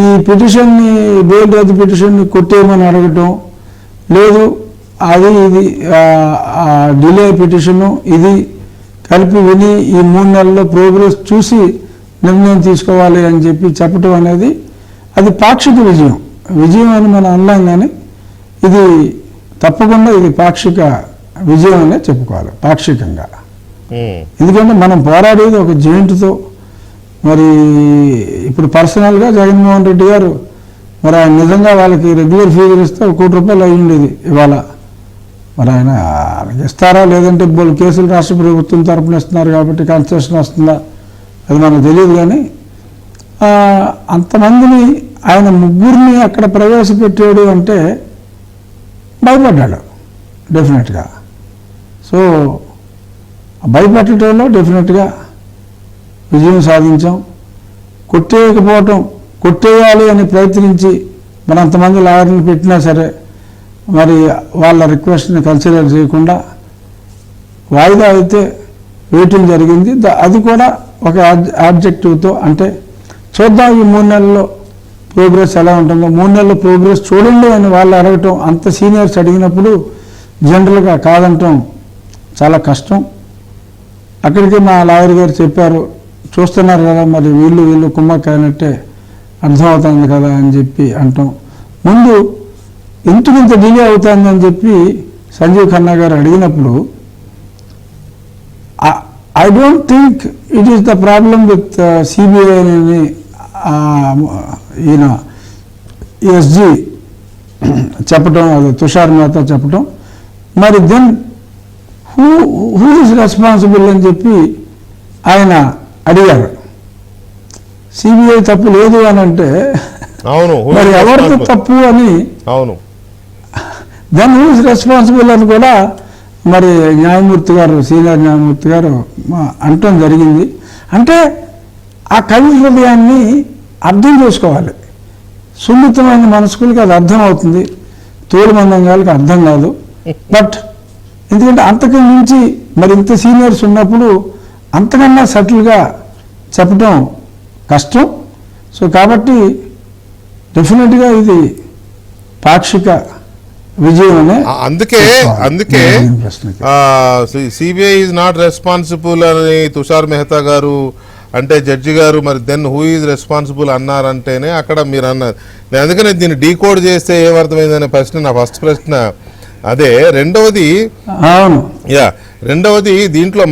ఈ పిటిషన్ని, బెయిల్ రద్దు పిటిషన్ని కొట్టేయమని అడగటం లేదు, అది ఇది డిలే పిటిషను ఇది కలిపి విని ఈ 3 నెలల్లో ప్రోగ్రెస్ చూసి నిర్ణయం తీసుకోవాలి అని చెప్పటం అనేది అది పాక్షిక విజయం అని మనం అనలేం. కానీ ఇది తప్పకుండా ఇది పాక్షిక విజయం అనే చెప్పుకోవాలి, పాక్షికంగా. ఎందుకంటే మనం పోరాడేది ఒక జైంట్తో. మరి ఇప్పుడు పర్సనల్గా జగన్మోహన్ రెడ్డి గారు మరి ఆయన నిజంగా వాళ్ళకి రెగ్యులర్ ఫీజులు ఇస్తే 1 కోటి రూపాయలు అయి ఉండేది ఇవాళ. మరి ఆయన ఇస్తారా లేదంటే కేసులు రాష్ట్ర ప్రభుత్వం తరపున ఇస్తున్నారు కాబట్టి కన్సెషన్ వస్తుందా అది మనకు తెలియదు. కానీ అంతమందిని ఆయన 3 అక్కడ ప్రవేశపెట్టాడు అంటే భయపడ్డాడు డెఫినెట్గా. సో భయపెట్టడంలో డెఫినెట్గా విజయం సాధించాం. కొట్టేయాలి అని ప్రయత్నించి మన అంతమంది లాయర్ని పెట్టినా సరే మరి వాళ్ళ రిక్వెస్ట్ని కన్సిడర్ చేయకుండా వాయిదా అయితే వేయటం జరిగింది. అది కూడా ఒక ఆబ్జెక్టివ్తో, అంటే చూద్దాం ఈ 3 నెలల్లో ప్రోగ్రెస్ ఎలా ఉంటుందో, 3 నెలల ప్రోగ్రెస్ చూడండి అని వాళ్ళు అడగటం, అంత సీనియర్స్ అడిగినప్పుడు జనరల్గా కాదంటాం చాలా కష్టం. అక్కడికి మా లాయర్ గారు చెప్పారు, చూస్తున్నారు కదా మరి వీళ్ళు కుమ్మక్కైనట్టే అర్థమవుతుంది కదా అని చెప్పి అంటాం. ముందు ఇంత డిలే అవుతుందని చెప్పి సంజీవ్ ఖన్నా గారు అడిగినప్పుడు I don't think it is the problem with CBI అని ఈయన ఎస్జీ చెప్పటం, అది తుషార్ మేహతా చెప్పటం. మరి దెన్ హూ ఈజ్ రెస్పాన్సిబుల్ అని చెప్పి ఆయన అడిగారు. సిబిఐ తప్పు లేదు అని అంటే అవును, మరి ఎవరితో తప్పు అని, అవును, దెన్ హూ ఈజ్ రెస్పాన్సిబుల్ అని కూడా మరి న్యాయమూర్తి గారు, సీనియర్ న్యాయమూర్తి గారు అనటం జరిగింది. అంటే ఆ కవి హృదయాన్ని అర్థం చేసుకోవాలి. సున్నితమైన మనస్కులకి అది అర్థం అవుతుంది, తోలు మందంగాలకి అర్థం కాదు. బట్ ఎందుకంటే అంతకు మించి మరి ఇంత సీనియర్స్ ఉన్నప్పుడు అంతకన్నా సటిల్గా చెప్పడం కష్టం. సో కాబట్టి డెఫినెట్గా ఇది పాక్షిక విజయం అనే. అందుకే సిబిఐ ఈజ్ నాట్ రెస్పాన్సిబుల్ అని తుషార్ మెహతా గారు అంటే జడ్జి గారు మరి దెన్ హూ ఈజ్ రెస్పాన్సిబుల్ అన్నారంటేనే అక్కడ మీరు అన్నారు. నేను అందుకనే దీన్ని డీకోడ్ చేస్తే ఏమర్థమైందనే ప్రశ్న నా ఫస్ట్ ప్రశ్న అదే. రెండవది దీంట్లో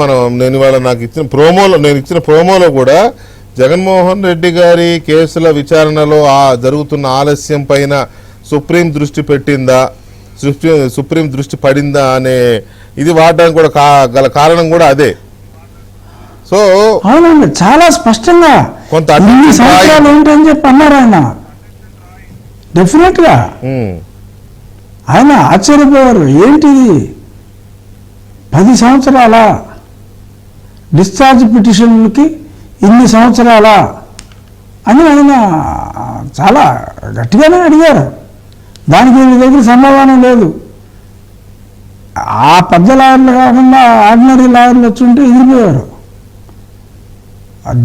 నేను ఇవాళ నాకు ఇచ్చిన ప్రోమోలో కూడా జగన్మోహన్ రెడ్డి గారి కేసుల విచారణలో జరుగుతున్న ఆలస్యం పైన సుప్రీం దృష్టి పడిందా అనే ఇది వాడడానికి కూడా గల కారణం కూడా అదే. సో అవునండి, చాలా స్పష్టంగా కొంత ఏంటని చెప్పి అన్నారు ఆయన. డెఫినెట్గా ఆయన ఆశ్చర్యపోయారు, ఏంటిది 10 సంవత్సరాల డిశ్చార్జ్ పిటిషన్లకి ఇన్ని సంవత్సరాల అని ఆయన చాలా గట్టిగానే అడిగారు. దానికి వీళ్ళ దగ్గర సమాధానం లేదు. ఆ పెద్ద లాయర్లు కాకుండా ఆర్డినరీ లాయర్లు వచ్చి ఉంటే ఎగిరిపోయారు.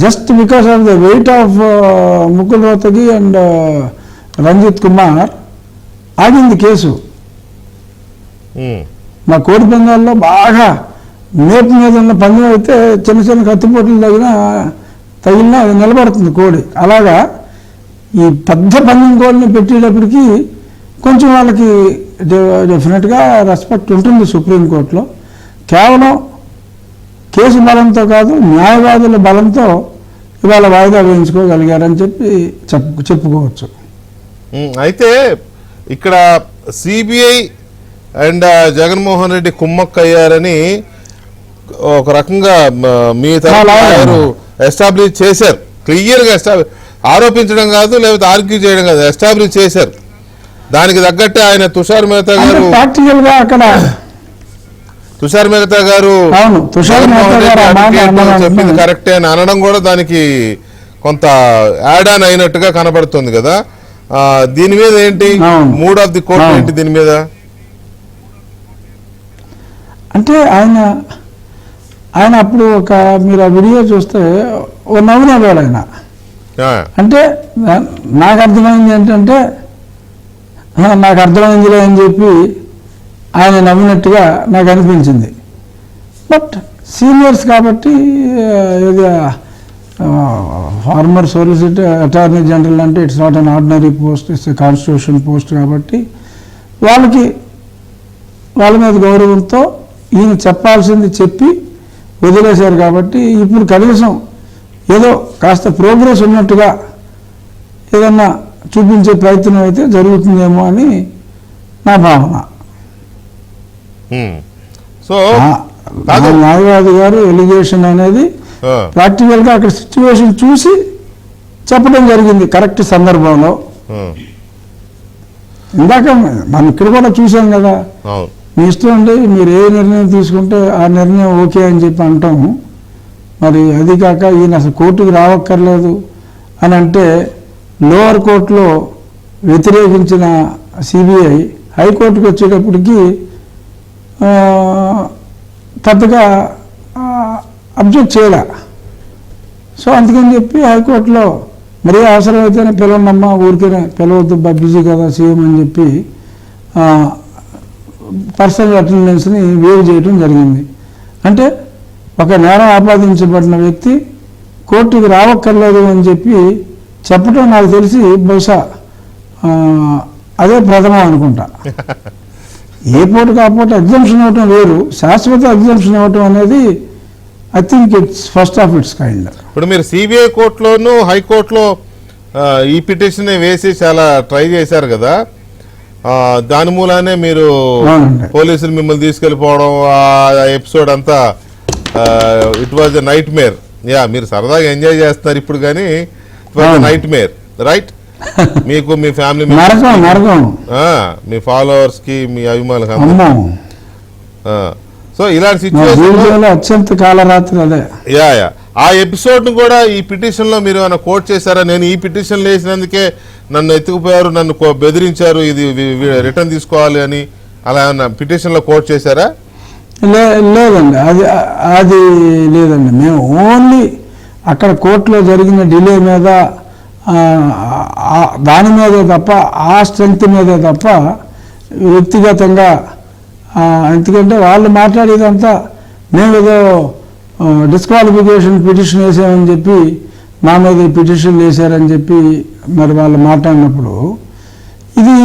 Just because of the weight of Mukul Rohatgi and Ranjit Kumar ఆగింది కేసు. మా కోడి పందాల్లో బాగా మేపు మీద ఉన్న పందెం అయితే చిన్న కత్తిపోట్లు తగిలినా అది నిలబడుతుంది కోడి. అలాగా ఈ పెద్ద పందెం కోడిని పెట్టేటప్పటికి కొంచెం వాళ్ళకి డెఫినెట్గా రెస్పెక్ట్ ఉంటుంది సుప్రీంకోర్టులో. కేవలం కేసు బలంతో కాదు, న్యాయవాదుల బలంతో ఇవాళ వాయిదా వేయించుకోగలిగారని చెప్పుకోవచ్చు. అయితే ఇక్కడ సిబిఐ అండ్ జగన్మోహన్ రెడ్డి కుమ్మక్కయ్యారని ఒక రకంగా మీ తరఫు ఎస్టాబ్లిష్ చేశారు. క్లియర్గా ఆరోపించడం కాదు, లేకపోతే ఆర్గ్యూ చేయడం కాదు, ఎస్టాబ్లిష్ చేశారు. దానికి తగ్గట్టే ఆయన తుషార్ మెహతా గారు తుషార్ మెహతా గారు అవును, తుషార్ మెహతా గారు ఆ మాట అన్నారు. చెప్పింది కరెక్టే అని అనడం కూడా దానికి కొంత యాడ్ ఆన్ అయినట్టుగా కనబడుతుంది కదా. దీని మీద ఏంటి మూడ్ ఆఫ్ ది కోర్ట్ ఏంటి దీని మీద? అంటే ఆయన అప్పుడు మీరు ఆ వీడియో చూస్తే ఓ నవ్వు నవ్వాడు ఆయన. అంటే నాకు అర్థమైంది ఏంటంటే నాకు అర్థమైందిలే అని చెప్పి ఆయన నవ్వినట్టుగా నాకు అనిపించింది. బట్ సీనియర్స్ కాబట్టి ఇది ఫార్మర్ సొలిసిటర్ అటార్నీ జనరల్ అంటే it's not an ordinary post, it's constitution post కాబట్టి వాళ్ళ మీద గౌరవంతో ఈయన చెప్పాల్సింది చెప్పి వదిలేశారు. కాబట్టి ఇప్పుడు కనీసం ఏదో కాస్త ప్రోగ్రెస్ ఉన్నట్టుగా ఏదన్నా చూపించే ప్రయత్నం అయితే జరుగుతుందేమో అని నా భావన. సో న్యాయవాది గారు ఎలిగేషన్ అనేది ప్రాక్టికల్గా అక్కడ సిచ్యువేషన్ చూసి చెప్పడం జరిగింది కరెక్ట్ సందర్భంలో. ఇందాక మనం ఇక్కడ కూడా చూసాం కదా, మీ ఇష్టం అండి మీరు ఏ నిర్ణయం తీసుకుంటే ఆ నిర్ణయం ఓకే అని చెప్పి అంటాము. మరి అది కాక ఈయన అసలు కోర్టుకు రావక్కర్లేదు అని అంటే లోవర్ కోర్టులో వ్యతిరేకించిన సిబిఐ హైకోర్టుకు వచ్చేటప్పటికి పెద్దగా అబ్జెక్ట్ చేయలే. సో అందుకని చెప్పి హైకోర్టులో మరీ అవసరమైతేనే పిలవనమ్మా, ఊరికేనే పిలవద్దు బిజీ కదా సీఎం అని చెప్పి పర్సనల్ అటెండెన్స్ని వేవ్ చేయడం జరిగింది. అంటే ఒక నేరం ఆపాదించబడిన వ్యక్తి కోర్టుకు రావక్కర్లేదు అని చెప్పి చెప్పడం నాకు తెలిసి బహుశా అదే ప్రథమం అనుకుంటా. ఏ పూట కాకపోతే ఎగ్జామ్షన్ ఇవ్వటం వేరు, శాశ్వత ఎగ్జామ్షన్ ఇవ్వటం అనేది I think it's first of it's kind. ఇప్పుడు మీరు సిబిఐ కోర్టులోను హైకోర్టులో ఈ పిటిషన్ వేసి చాలా ట్రై చేశారు కదా, దాని మూలానే మీరు పోలీసులు మిమ్మల్ని తీసుకెళ్ళిపోవడం ఆ ఎపిసోడ్ అంతా it was a nightmare. మీరు సరదాగా ఎంజాయ్ చేస్తున్నారు ఇప్పుడు, కానీ it was a nightmare, right? మీకు మీ ఫ్యామిలీ మీ ఫాలోవర్స్ కి మీ అభిమానులకు. సో ఇలాంటి సిచ్యువేషన్ అత్యంత కాలరాత్రి అదే ఆ ఎపిసోడ్ ను కూడా ఈ పిటిషన్ లో మీరు ఏమైనా కోట్ చేశారా? నేను ఈ పిటిషన్ వేసినందుకే నన్ను ఎత్తుకుపోయారు, నన్ను బెదిరించారు, ఇది రిటర్న్ తీసుకోవాలి అని అలా ఏమన్నా పిటిషన్ లో కోట్ చేశారా? లేదండి, అది లేదండి. మేము ఓన్లీ అక్కడ కోర్టులో జరిగిన డిలే మీద దాని మీదే తప్ప ఆ స్ట్రెంగ్త్ మీదే తప్ప వ్యక్తిగతంగా, ఎందుకంటే వాళ్ళు మాట్లాడేదంతా మేము ఏదో డిస్క్వాలిఫికేషన్ పిటిషన్ వేసామని చెప్పి మా మీద పిటిషన్ వేశారని చెప్పి మరి వాళ్ళు మాట్లాడినప్పుడు ఇది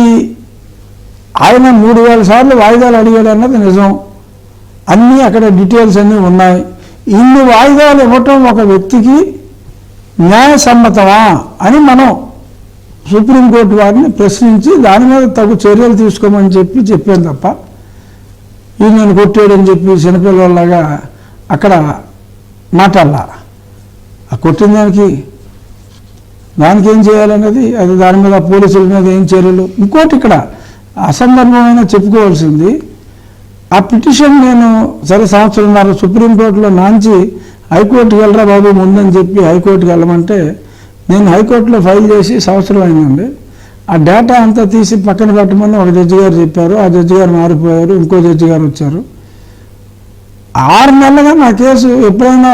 ఆయన 3000 సార్లు వాయిదాలు అడిగాడు అన్నది నిజం. అన్నీ అక్కడ డీటెయిల్స్ అన్నీ ఉన్నాయి. ఇన్ని వాయిదాలు ఇవ్వటం ఒక వ్యక్తికి న్యాయసమ్మతమా అని మనం సుప్రీంకోర్టు వారిని ప్రశ్నించి దాని మీద తగు చర్యలు తీసుకోమని చెప్పాను తప్ప ఇది నేను కొట్టాడని చెప్పి చిన్నపిల్లలాగా అక్కడ మాట్లాడాల. ఆ కొట్టిన దానికి ఏం చేయాలన్నది అది దాని మీద పోలీసుల మీద ఏం చర్యలు. ఇంకోటి ఇక్కడ అసందర్భమైన చెప్పుకోవాల్సింది, ఆ పిటిషన్ నేను సరే సంవత్సరంన్నర సుప్రీంకోర్టులో నాంచి హైకోర్టుకి వెళ్ళరా బాబు ముందని చెప్పి హైకోర్టుకి వెళ్ళమంటే నేను హైకోర్టులో ఫైల్ చేసి సంవత్సరం అయిందండి. ఆ డేటా అంతా తీసి పక్కన పెట్టమని ఒక జడ్జి గారు చెప్పారు. ఆ జడ్జి గారు మారిపోయారు, ఇంకో జడ్జి గారు వచ్చారు. 6 నెలలుగా నా కేసు ఎప్పుడైనా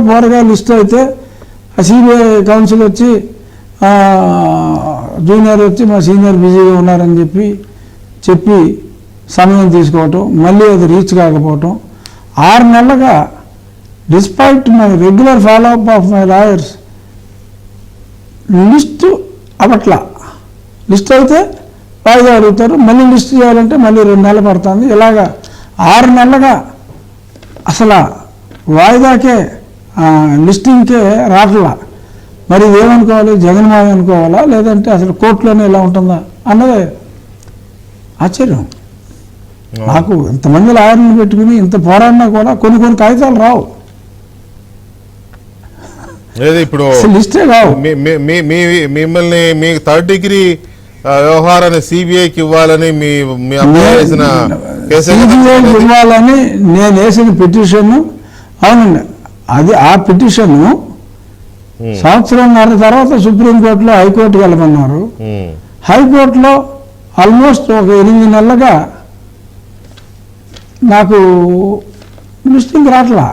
పోరగా లిస్ట్ అయితే ఆ సిబిఐ కౌన్సిల్ వచ్చి జూనియర్ వచ్చి మా సీనియర్ బిజీగా ఉన్నారని చెప్పి సమయం తీసుకోవటం, మళ్ళీ అది రీచ్ కాకపోవటం. 6 నెలలుగా despite my regular follow up of my lawyers list అవట్లా. లిస్ట్ అయితే వాయిదా అడుగుతారు, మళ్ళీ లిస్ట్ చేయాలంటే మళ్ళీ 2 నెలలు పడుతుంది. ఇలాగా 6 నెలలుగా అసలు వాయిదాకే లిస్టింగ్కే రాట్లా. మరి ఏమనుకోవాలి, జగన్మాయ అనుకోవాలా లేదంటే అసలు కోర్టులోనే ఇలా ఉంటుందా అన్నదే ఆశ్చర్యం. నాకు ఇంతమంది లాయర్ని పెట్టుకుని ఇంత పోరాడినా కూడా కొన్ని కాగితాలు రావు, ఇప్పుడు లిస్టే రావు. మిమ్మల్ని మీ 3rd డిగ్రీ వ్యవహారాన్ని సిబిఐకి ఇవ్వాలని మీ సిబిఐకి ఇవ్వాలని నేను వేసిన పిటిషన్. అవునండి, అది ఆ పిటిషన్ సంవత్సరంన్నర తర్వాత సుప్రీంకోర్టులో హైకోర్టుకి వెళ్ళమన్నారు. హైకోర్టులో ఆల్మోస్ట్ ఒక 8 నెలలుగా నాకు లిస్టింగ్ రావట్లా.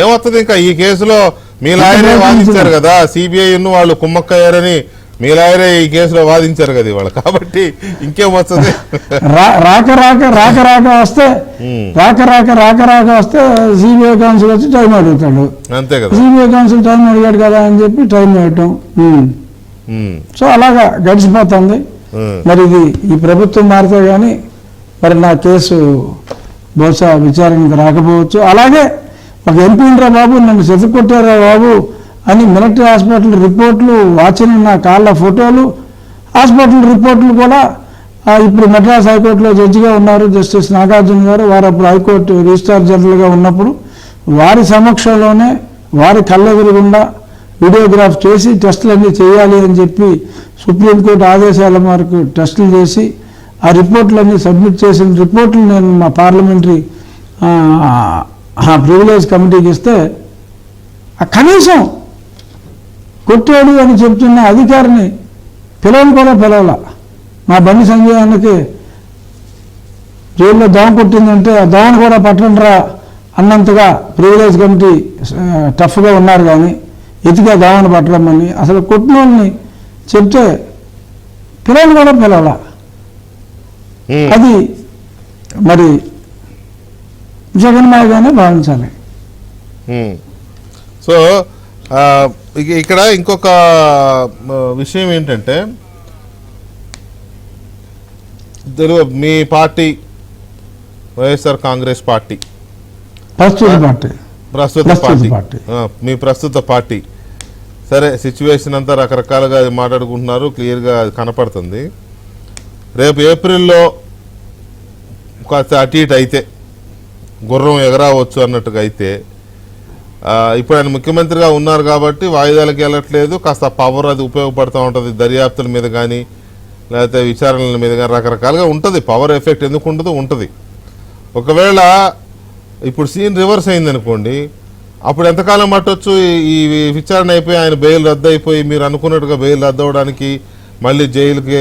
ఏమవుతుంది ఇంకా ఈ కేసులో మీ లాయరే వాదించారు కదా, సిబిఐ వాళ్ళు కుమ్మక్కయ్యారని మీ లాయరే ఈ కేసులో వాదించారు కదా ఇవాళ, కాబట్టి ఇంకేం వస్తుంది. రాక వస్తే సిబిఐ కౌన్సిల్ వచ్చి టైం అడుగుతాడు. అంతే కదా, సిబిఐ కౌన్సిల్ టైం అడిగాడు కదా అని చెప్పి టైం ఇవ్వటం. సో అలాగా గడిచిపోతుంది. మరి ఇది ఈ ప్రభుత్వం మారితే కానీ మరి నా కేసు బహుశా విచారణకు రాకపోవచ్చు. అలాగే ఒక ఎంపీరా బాబు నన్ను చెతుకొట్టారా బాబు అని మిలిటరీ హాస్పిటల్ రిపోర్ట్లు, వాచిన నా కాళ్ళ ఫోటోలు, హాస్పిటల్ రిపోర్ట్లు కూడా ఇప్పుడు మద్రాస్ హైకోర్టులో జడ్జిగా ఉన్నారు జస్టిస్ నాగార్జున గారు. వారు అప్పుడు హైకోర్టు రిజిస్ట్రార్ జనరల్గా ఉన్నప్పుడు వారి సమక్షంలోనే వారి కళ్ళెదురుగుండా వీడియోగ్రాఫ్ చేసి టెస్టులన్నీ చేయాలి అని చెప్పి సుప్రీంకోర్టు ఆదేశాల మేరకు టెస్టులు చేసి ఆ రిపోర్ట్లన్నీ సబ్మిట్ చేసిన రిపోర్ట్లు నేను మా పార్లమెంటరీ ప్రివిలేజ్ కమిటీకి ఇస్తే కనీసం కొట్టాడు అని చెప్తున్న అధికారిని పిలవల. మా బండి సంజయానికి జైల్లో దోమ కొట్టిందంటే ఆ దోమను కూడా పట్టండిరా అన్నంతగా ప్రివిలేజ్ కమిటీ టఫ్గా ఉన్నారు. కానీ ఎతిగా దోమను పట్టడమని అసలు కొట్టిన వాళ్ళని చెప్తే పిలవల. అది మరి జగన్మాయగానే భావించాలి. సో ఇక్కడ ఇంకొక విషయం ఏంటంటే మీ పార్టీ వైఎస్ఆర్ కాంగ్రెస్ పార్టీ మీ ప్రస్తుత పార్టీ సరే సిచ్యువేషన్ అంతా రకరకాలుగా మాట్లాడుకుంటున్నారు, క్లియర్గా కనపడుతుంది. రేపు ఏప్రిల్లో కాస్త అటు ఇటు అయితే గుర్రం ఎగరావచ్చు అన్నట్టుగా అయితే ఇప్పుడు ఆయన ముఖ్యమంత్రిగా ఉన్నారు కాబట్టి వాయిదాలకు వెళ్ళట్లేదు. కాస్త పవర్ అది ఉపయోగపడుతూ ఉంటుంది, దర్యాప్తుల మీద కానీ లేకపోతే విచారణల మీద కానీ రకరకాలుగా ఉంటుంది. పవర్ ఎఫెక్ట్ ఎందుకు ఉండదు, ఉంటుంది. ఒకవేళ ఇప్పుడు సీన్ రివర్స్ అయింది అనుకోండి, అప్పుడు ఎంతకాలం పట్టవచ్చు ఈ విచారణ అయిపోయి ఆయన బెయిల్ రద్దు అయిపోయి మీరు అనుకున్నట్టుగా బెయిల్ రద్దు అవ్వడానికి మళ్ళీ జైలుకి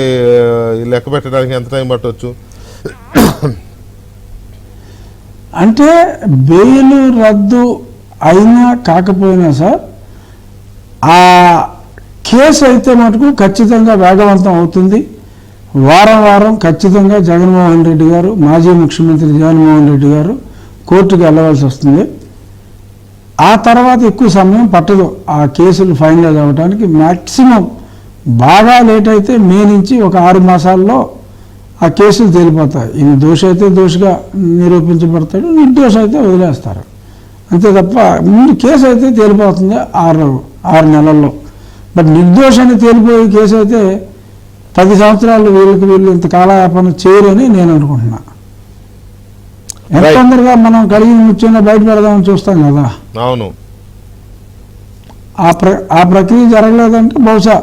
లెక్క పెట్టడానికి ఎంత టైం పట్టవచ్చు? అంటే బెయిల్ రద్దు అయినా కాకపోయినా సార్ ఆ కేసు అయితే మటుకు ఖచ్చితంగా వేగవంతం అవుతుంది. వారం ఖచ్చితంగా జగన్మోహన్ రెడ్డి గారు, మాజీ ముఖ్యమంత్రి జగన్మోహన్ రెడ్డి గారు కోర్టుకు వెళ్ళవలసి వస్తుంది. ఆ తర్వాత ఎక్కువ సమయం పట్టదు ఆ కేసులు ఫైనలైజ్ అవ్వడానికి. మ్యాక్సిమం బాగా లేట్ అయితే మే నుంచి ఒక 6 మాసాల్లో ఆ కేసులు తేలిపోతాయి. ఈయన దోషి అయితే దోషిగా నిరూపించబడతాడు, నిర్దోషి అయితే వదిలేస్తారు, అంతే తప్ప ముందు కేసు అయితే తేలిపోతుంది 6 నెలల్లో. బట్ నిర్దోషాన్ని తేలిపోయే కేసు అయితే 10 సంవత్సరాలు వీళ్ళు ఇంత కాలయాపన చేయరని నేను అనుకుంటున్నా. ఎంత తొందరగా మనం కలిగిన ముఖ్యంగా బయటపడదామని చూస్తాం కదా. అవును, ఆ ప్రక్రియ జరగలేదంటే బహుశా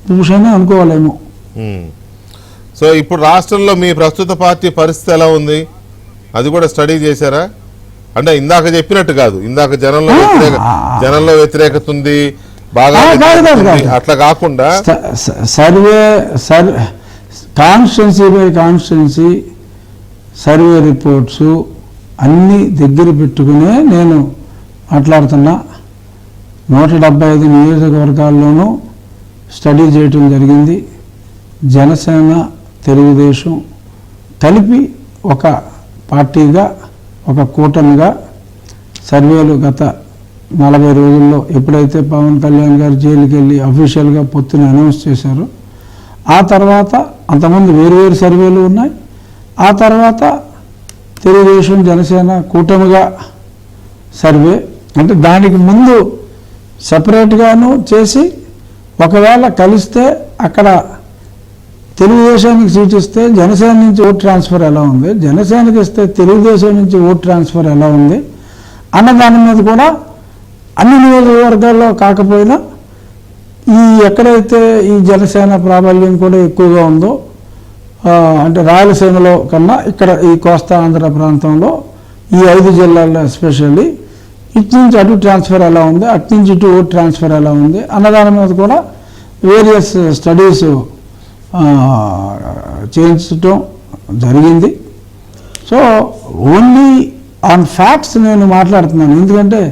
భూషణే అనుకోవాలేమో. సో ఇప్పుడు రాష్ట్రంలో మీ ప్రస్తుత పార్టీ పరిస్థితి ఎలా ఉంది అది కూడా స్టడీ చేశారా? అంటే ఇందాక చెప్పినట్టు కాదు, ఇందాక జనంలో వ్యతిరేకత ఉంది బాగా, అట్లా కాకుండా constituency by constituency survey reports అన్నీ దగ్గర పెట్టుకునే నేను మాట్లాడుతున్నా. 175 నియోజకవర్గాల్లోనూ స్టడీ చేయటం జరిగింది. జనసేన, తెలుగుదేశం కలిపి ఒక పార్టీగా, ఒక కూటమిగా సర్వేలు గత 40 రోజుల్లో ఎప్పుడైతే పవన్ కళ్యాణ్ గారు జైలుకి వెళ్ళి అఫీషియల్గా పొత్తుని అనౌన్స్ చేశారో ఆ తర్వాత అంతకుముందు వేరు సర్వేలు ఉన్నాయి. ఆ తర్వాత తెలుగుదేశం జనసేన కూటమిగా సర్వే, అంటే దానికి ముందు సపరేట్గాను చేసి ఒకవేళ కలిస్తే అక్కడ తెలుగుదేశానికి సీట్ ఇస్తే జనసేన నుంచి ఓట్ ట్రాన్స్ఫర్ ఎలా ఉంది, జనసేనకి ఇస్తే తెలుగుదేశం నుంచి ఓట్ ట్రాన్స్ఫర్ ఎలా ఉంది అన్న దాని మీద కూడా అన్ని నియోజకవర్గాల్లో కాకపోయినా ఎక్కడైతే ఈ జనసేన ప్రాబల్యం కూడా ఎక్కువగా ఉందో అంటే రాయలసీమలో కన్నా ఇక్కడ ఈ కోస్తా ఆంధ్ర ప్రాంతంలో ఈ 5 జిల్లాల్లో ఎస్పెషల్లీ ఇటు నుంచి అటు ట్రాన్స్ఫర్ ఎలా ఉంది, అటు నుంచి ఇటు ఓట్ ట్రాన్స్ఫర్ ఎలా ఉంది అన్నదాని మీద కూడా వేరియస్ స్టడీస్ చేయించడం జరిగింది. సో ఓన్లీ ఆన్ ఫ్యాక్ట్స్ నేను మాట్లాడుతున్నాను, ఎందుకంటే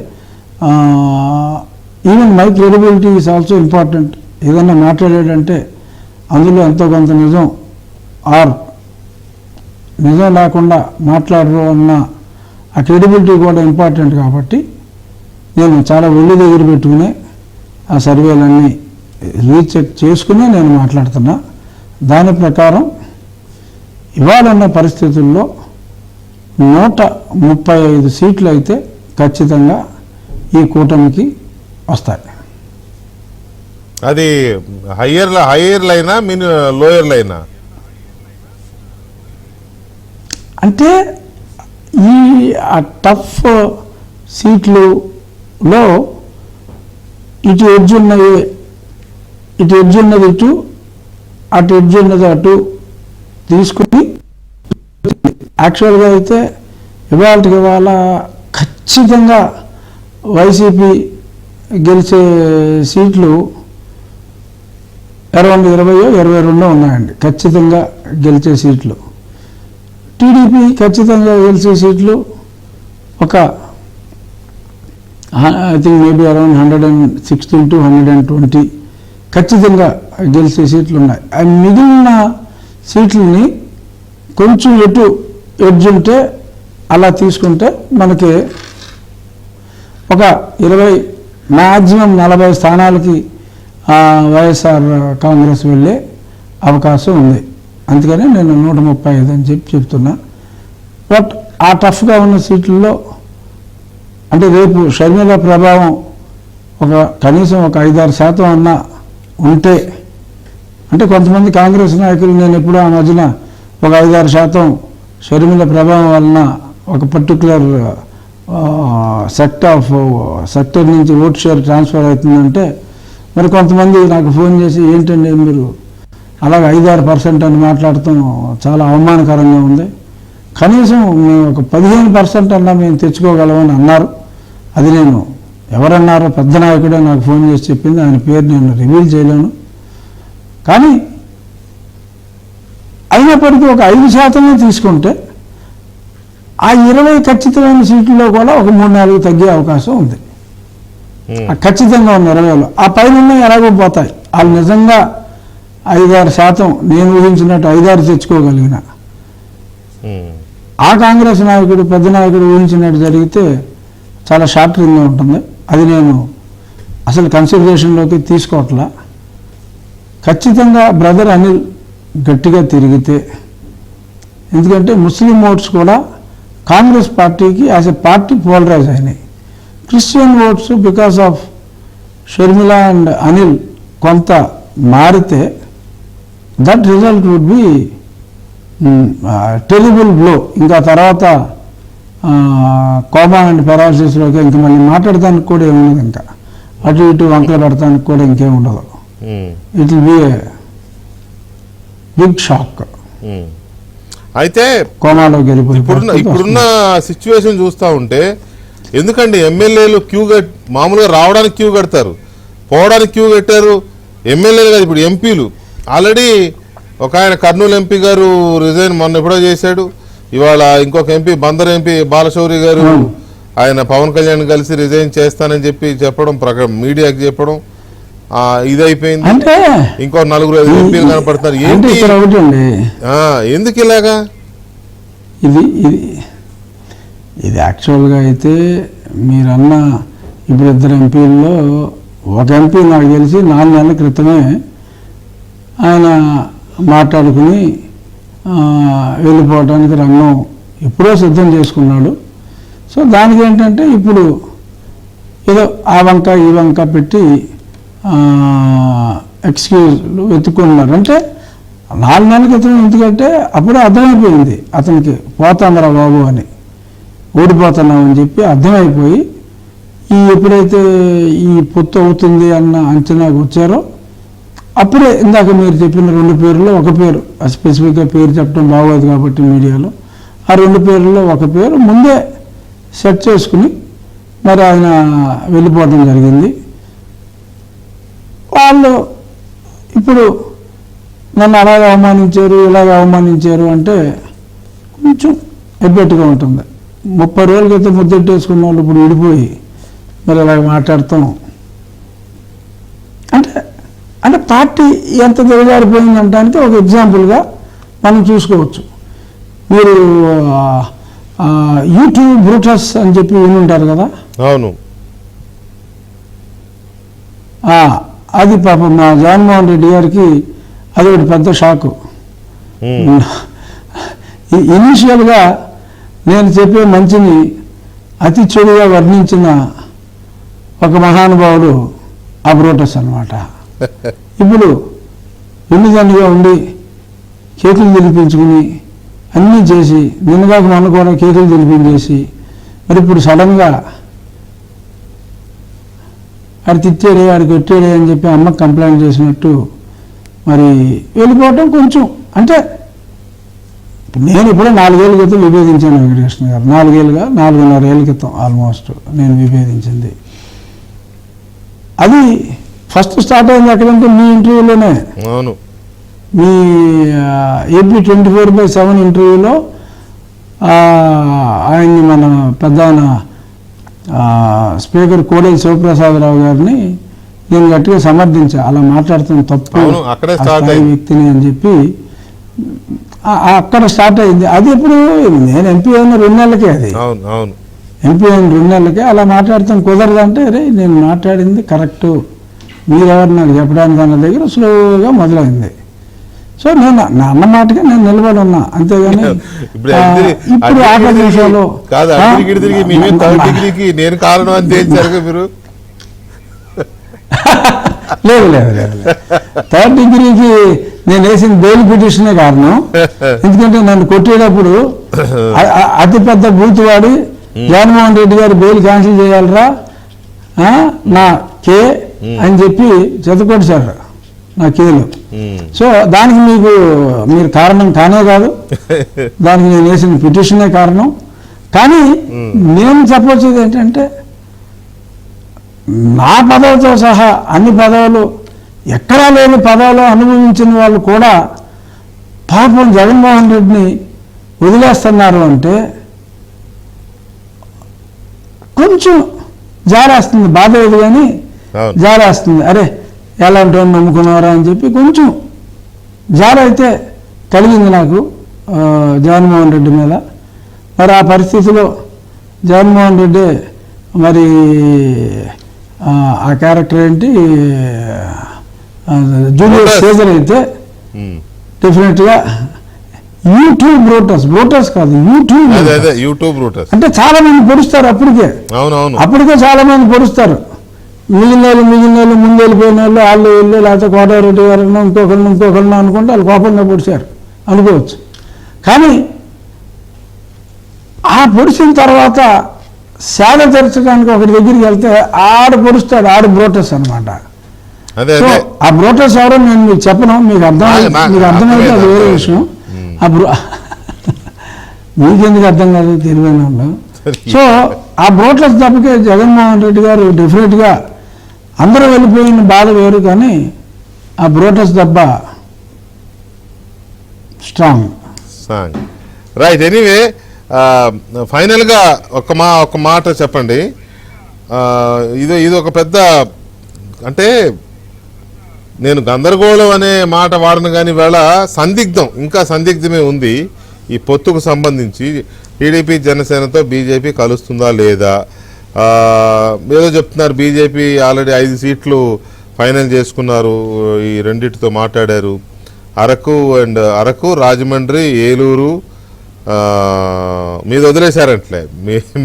even my credibility is also important. ఏదన్నా మాట్లాడాడంటే అందులో ఎంతో కొంత నిజం ఆర్ నిజం లేకుండా మాట్లాడరు అన్న ఆ క్రెడిబిలిటీ కూడా ఇంపార్టెంట్. కాబట్టి నేను చాలా ఒళ్ళు దగ్గర పెట్టుకుని ఆ సర్వేలన్నీ రీచెక్ చేసుకుని నేను మాట్లాడుతున్నా. దాని ప్రకారం ఇవాళన్న పరిస్థితుల్లో 135 సీట్లు అయితే ఖచ్చితంగా ఈ కూటమికి వస్తాయి. అది హయ్యర్ లైనా లోయర్ లైనా? అంటే ఈ టఫ్ సీట్లలో ఇటు ఎడ్జ్ ఉన్నది ఇటు, అటు ఎడ్జ్ ఉన్నది అటు తీసుకుని యాక్చువల్గా అయితే ఇవాళ ఖచ్చితంగా వైసీపీ గెలిచే సీట్లు అరౌండ్ 20-22 ఉన్నాయండి ఖచ్చితంగా గెలిచే సీట్లు. టీడీపీ ఖచ్చితంగా గెలిచే సీట్లు ఒక I think maybe around 116 to 120 ఖచ్చితంగా గెలిచే సీట్లు ఉన్నాయి. ఆ మిగిలిన సీట్లని కొంచెం ఎటు ఎడ్జ్ ఉంటే అలా తీసుకుంటే మనకి ఒక 20 మ్యాక్సిమం 40 స్థానాలకి వైఎస్ఆర్ కాంగ్రెస్ వెళ్ళే అవకాశం ఉంది. అందుకని నేను 135 అని చెప్తున్నా. బట్ ఆ టఫ్గా ఉన్న సీట్లలో అంటే రేపు షర్మిల ప్రభావం కనీసం ఒక 5-6% అన్నా ఉంటే, అంటే కొంతమంది కాంగ్రెస్ నాయకులు నేను ఎప్పుడూ ఆ మధ్యన ఒక 5-6% షర్మిల ప్రభావం వలన ఒక పర్టికులర్ సెక్టర్ నుంచి ఓట్ షేర్ ట్రాన్స్ఫర్ అవుతుందంటే, మరి కొంతమంది నాకు ఫోన్ చేసి ఏంటండి మీరు అలాగే 5-6% అని మాట్లాడటం చాలా అవమానకరంగా ఉంది, కనీసం మేము ఒక 15% అన్నా మేము తెచ్చుకోగలమని అన్నారు. అది నేను ఎవరన్నారో పెద్ద నాయకుడే నాకు ఫోన్ చేసి చెప్పింది, ఆయన పేరు నేను రివీల్ చేయలేను. కానీ అయినప్పటికీ ఒక 5% తీసుకుంటే ఆ 20 ఖచ్చితమైన సీట్లలో కూడా ఒక 3-4 తగ్గే అవకాశం ఉంది. ఖచ్చితంగా ఉన్న 20లో ఆ పైన ఎలాగో పోతాయి. వాళ్ళు నిజంగా 5-6% నేను ఊహించినట్టు 5-6 తెచ్చుకోగలిగిన ఆ కాంగ్రెస్ నాయకుడు పెద్ద నాయకుడు ఊహించినట్టు జరిగితే చాలా షార్టరింగ్గా ఉంటుంది. అది నేను అసలు కన్సిడరేషన్లోకి తీసుకోవట్లా. ఖచ్చితంగా బ్రదర్ అనిల్ గట్టిగా తిరిగితే, ఎందుకంటే ముస్లిం ఓట్స్ కూడా కాంగ్రెస్ పార్టీకి యాజ్ ఎ పార్టీ పోలరైజ్ అయినాయి. Christian votes because of Sharmila and Anil కొంత మారితే that result would be terrible blow. ఇంకా తర్వాత కోమా అండ్ పెరాలసిస్లోకి ఇంకా మళ్ళీ మాట్లాడటానికి కూడా ఏముండదు, ఇంకా అటు ఇటు వంకలు పెడతానికి కూడా ఇంకేం ఉండదు. It will be a big shock. అయితే కోమాలో ఇప్పుడున్న సిచ్యువేషన్ చూస్తూ ఉంటే, ఎందుకండి ఎమ్మెల్యేలు మామూలుగా రావడానికి క్యూ కడతారు, పోవడానికి క్యూ కట్టారు. ఎమ్మెల్యేలు కాదు, ఇప్పుడు ఎంపీలు ఆల్రెడీ ఒక ఆయన కర్నూలు ఎంపీ గారు రిజైన్ మొన్న ఎప్పుడో చేశాడు. ఇవాళ ఇంకొక ఎంపీ బందర్ ఎంపీ బాలశౌరి గారు ఆయన పవన్ కళ్యాణ్ కలిసి రిజైన్ చేస్తానని చెప్పడం మీడియాకి చెప్పడం ఇదైపోయింది. అంటే ఇంకో 4-5 ఎంపీలు కనపడుతున్నారు. ఏంటి ఎందుకు ఇలాగా? ఇది యాక్చువల్గా అయితే మీరన్న ఇప్పుడు 2 ఎంపీల్లో ఒక ఎంపీ నాకు తెలిసి 4 నెలల క్రితమే ఆయన మాట్లాడుకుని వెళ్ళిపోవడానికి రంగం ఎప్పుడో సిద్ధం చేసుకున్నాడు. సో దానికి ఏంటంటే ఇప్పుడు ఏదో ఆ వంక ఈ వంక పెట్టి ఎక్స్క్యూజ్లు వెతుక్కున్నారు. అంటే 4 నెలల క్రితం ఎందుకంటే అప్పుడే అర్థమైపోయింది అతనికి, పోతాందిరా బాబు అని, ఓడిపోతున్నామని చెప్పి అర్థమైపోయి ఎప్పుడైతే ఈ పొత్తు అవుతుంది అన్న అంచనాకు వచ్చారో అప్పుడే ఇందాక మీరు చెప్పిన 2 పేర్లలో ఒక పేరు, స్పెసిఫిక్గా పేరు చెప్పడం బాగోదు కాబట్టి మీడియాలో, ఆ 2 పేర్లలో ఒక పేరు ముందే సెట్ చేసుకుని మరి ఆయన వెళ్ళిపోవడం జరిగింది. వాళ్ళు ఇప్పుడు నన్ను అలాగ అవమానించారు, ఇలాగ అవమానించారు అంటే కొంచెం ఎబ్బెట్టుగా ఉంటుంది. 30 రోజుల క్రితం ముద్దెట్టేసుకున్న వాళ్ళు ఇప్పుడు విడిపోయి మరి అలాగ మాట్లాడతాం అంటే పార్టీ ఎంత దిగజారిపోయింది అనడానికి ఒక ఎగ్జాంపుల్గా మనం చూసుకోవచ్చు. మీరు యూట్యూబ్ బ్రూటస్ అని చెప్పి వినుంటారు కదా. అవును. అది పాపం మా జగన్మోహన్ రెడ్డి గారికి అది ఒకటి పెద్ద షాకు. ఇనీషియల్గా నేను చెప్పే మంచిని అతి చెడుగా వర్ణించిన ఒక మహానుభావుడు ఆ బ్రూటస్ అన్నమాట. ఇప్పుడు ఎన్నిదన్నుగా ఉండి కేకులు తెలిపించుకుని అన్నీ చేసి నిన్నగాక మొన్న కూడా కేకులు తెలిపించేసి మరి ఇప్పుడు సడన్గా ఆడు తిట్టాడే ఆడికి కొట్టాడే అని చెప్పి అమ్మకు కంప్లైంట్ చేసినట్టు మరి వెళ్ళిపోవటం కొంచెం అంటే నేను ఇప్పుడు 4 ఏళ్ళ క్రితం విభేదించాను వెంకటకృష్ణ గారు. 4.5 ఏళ్ళ క్రితం ఆల్మోస్ట్ నేను విభేదించింది. అది ఫస్ట్ స్టార్ట్ అయింది ఎక్కడంటే మీ ఇంటర్వ్యూలోనే. అవును. మీ AP 24/7 ఇంటర్వ్యూలో ఆయన్ని మన పెద్ద స్పీకర్ కోడెల శివప్రసాదరావు గారిని నేను గట్టిగా సమర్థించా. అలా మాట్లాడుతున్న తప్పు వ్యక్తిని అని చెప్పి అక్కడ స్టార్ట్ అయింది. అది ఇప్పుడు నేను ఎంపీ అయిన 2 నెలలకే, అది ఎంపీ అయిన 2 నెలలకే అలా మాట్లాడతాం కుదరదంటే రే నేను మాట్లాడింది కరెక్టు, మీరెవరు నాకు చెప్పడానికి అన్న దగ్గర స్లోగా మొదలైంది. సో నేను నా అన్న మాటగా నేను నిలబడి ఉన్నా, అంతేగాని ఇప్పుడు ఆఖరి నిమిషంలో నేను కారణం అని లేదు 3rd డిగ్రీకి నేను వేసిన బెయిల్ పిటిషనే కారణం. ఎందుకంటే నన్ను కొట్టేటప్పుడు అతిపెద్ద బూత్ వాడి జగన్మోహన్ రెడ్డి గారు బెయిల్ క్యాన్సిల్ చేయాలరా నా కే అని చెప్పి చెత్తకొట్టారు నా కేలు. సో దానికి మీరు కారణం కానే కాదు, దానికి నేను వేసిన పిటిషనే కారణం. కానీ నేను చెప్పొచ్చేది ఏంటంటే నా పదవితో సహా అన్ని పదవులు ఎక్కడా లేని పదవులు అనుభవించిన వాళ్ళు కూడా పాపం జగన్మోహన్ రెడ్డిని వదిలేస్తున్నారు అంటే కొంచెం జారేస్తుంది. బాధ లేదు కానీ జారేస్తుంది. అరే ఎలాంటి వాడిని నమ్ముకున్నారా అని చెప్పి కొంచెం జారైతే కలిగింది నాకు జగన్మోహన్ రెడ్డి మీద. మరి ఆ పరిస్థితిలో జగన్మోహన్ రెడ్డి మరి ఆ క్యారెక్టర్ ఏంటి జూలియస్ సీజర్ అయితే డెఫినెట్గా యూట్యూబ్ బ్రోటస్ కాదు యూట్యూబ్ అంటే చాలా మంది పొడుస్తారు. అప్పటికే చాలా మంది పొడుస్తారు. మిగిలిన ముందు వెళ్ళిపోయిన వాళ్ళు వాళ్ళు వెళ్ళి లేకపోతే కోటారెడ్డి గారిని ఇంకొకరిని అనుకుంటే వాళ్ళు కోపంగా పొడిచారు అనుకోవచ్చు. కానీ ఆ పొడిచిన తర్వాత సేద తెరచడానికి ఒకటి దగ్గరికి వెళ్తే పొడుస్తాడు, బ్రోటస్ అనమాట. సో ఆ బ్రోటస్ ఎవరో నేను మీకు చెప్పను, మీకు అర్థమైతే అది వేరే విషయం. మీకెందుకు అర్థం కాదు తెలివైన వాళ్ళు. సో ఆ బ్రోటస్ దెబ్బకే జగన్మోహన్ రెడ్డి గారు డెఫినెట్గా అందరూ వెళ్ళిపోయిన బాధ వేరు, కానీ ఆ బ్రోటస్ దెబ్బ స్ట్రాంగ్. రైట్. ఎనీవే ఫైనల్గా ఒక మాట చెప్పండి. ఇది ఒక పెద్ద అంటే నేను గందరగోళం అనే మాట వాడను, కానీ వేళ ఇంకా సందిగ్ధమే ఉంది. ఈ పొత్తుకు సంబంధించి టీడీపీ జనసేనతో బీజేపీ కలుస్తుందా లేదా? ఏదో చెప్తున్నారు, బీజేపీ ఆల్రెడీ 5 సీట్లు ఫైనల్ చేసుకున్నారు, ఈ రెండింటితో మాట్లాడారు. అరకు, రాజమండ్రి, ఏలూరు మీద వదిలేశారంటలే,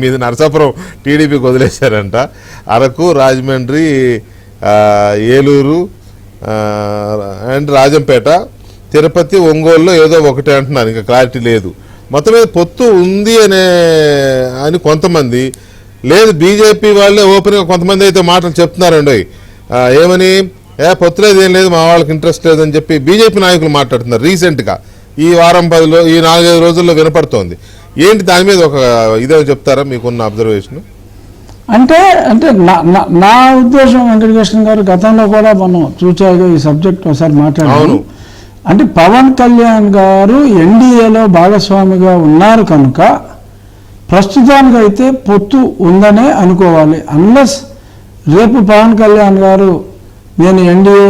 మీద నరసాపురం టీడీపీకి వదిలేశారంట. అరకు, రాజమండ్రి, ఏలూరు అండ్ రాజంపేట, తిరుపతి, ఒంగోలులో ఏదో ఒకటి అంటున్నారు, ఇంకా క్లారిటీ లేదు. మొత్తం మీద పొత్తు ఉంది అని కొంతమంది, లేదు బీజేపీ వాళ్ళే ఓపెన్గా కొంతమంది అయితే మాటలు చెప్తున్నారండి. ఏమని పొత్తులేదు ఏం లేదు మా వాళ్ళకి ఇంట్రెస్ట్ లేదని చెప్పి బీజేపీ నాయకులు మాట్లాడుతున్నారు రీసెంట్గా ఈ వారం 10 ఈ 4-5 రోజుల్లో వినపడుతోంది. ఏంటి దాని మీద ఒక ఇదే చెప్తారా మీకున్న అబ్జర్వేషన్? అంటే నా ఉద్దేశం వెంకటకృష్ణ గారు, గతంలో కూడా మనం చూచాగా ఈ సబ్జెక్ట్ ఒకసారి మాట్లాడాము. అంటే పవన్ కళ్యాణ్ గారు ఎన్డీఏలో భాగస్వామిగా ఉన్నారు కనుక ప్రస్తుతానికైతే పొత్తు ఉందనే అనుకోవాలి. అన్లెస్ రేపు పవన్ కళ్యాణ్ గారు నేను ఎన్డీఏ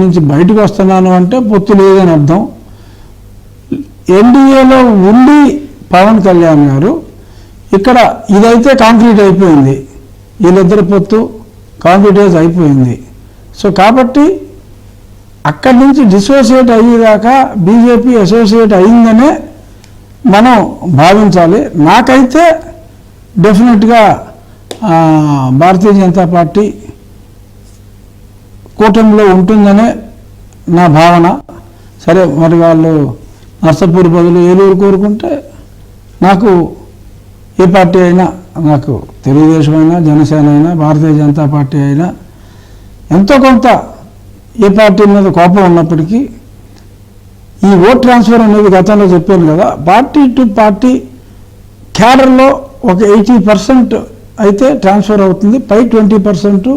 నుంచి బయటకు వస్తున్నాను అంటే పొత్తు లేదని అర్థం. ఎన్డీఏలో ఉండి పవన్ కళ్యాణ్ గారు ఇక్కడ ఇదైతే కాంక్రీట్ అయిపోయింది, వీళ్ళిద్దరి పొత్తు కాంక్రీటైజ్ అయిపోయింది. సో కాబట్టి అక్కడి నుంచి డిసోసియేట్ అయ్యేదాకా బీజేపీ అసోసియేట్ అయిందనే మనం భావించాలి. నాకైతే డెఫినెట్గా భారతీయ జనతా పార్టీ కూటమిలో ఉంటుందనే నా భావన. సరే మరి వాళ్ళు నర్సాపూర్ బదులు ఏలూరు కోరుకుంటే నాకు ఏ పార్టీ అయినా, నాకు తెలుగుదేశం అయినా జనసేన అయినా భారతీయ జనతా పార్టీ అయినా ఎంతో కొంత ఏ పార్టీ మీద కోపం ఉన్నప్పటికీ ఈ ఓట్ ట్రాన్స్ఫర్ అనేది గతంలో చెప్పాను కదా, పార్టీ టు పార్టీ క్యాడర్లో ఒక 80% అయితే ట్రాన్స్ఫర్ అవుతుంది, పై 20%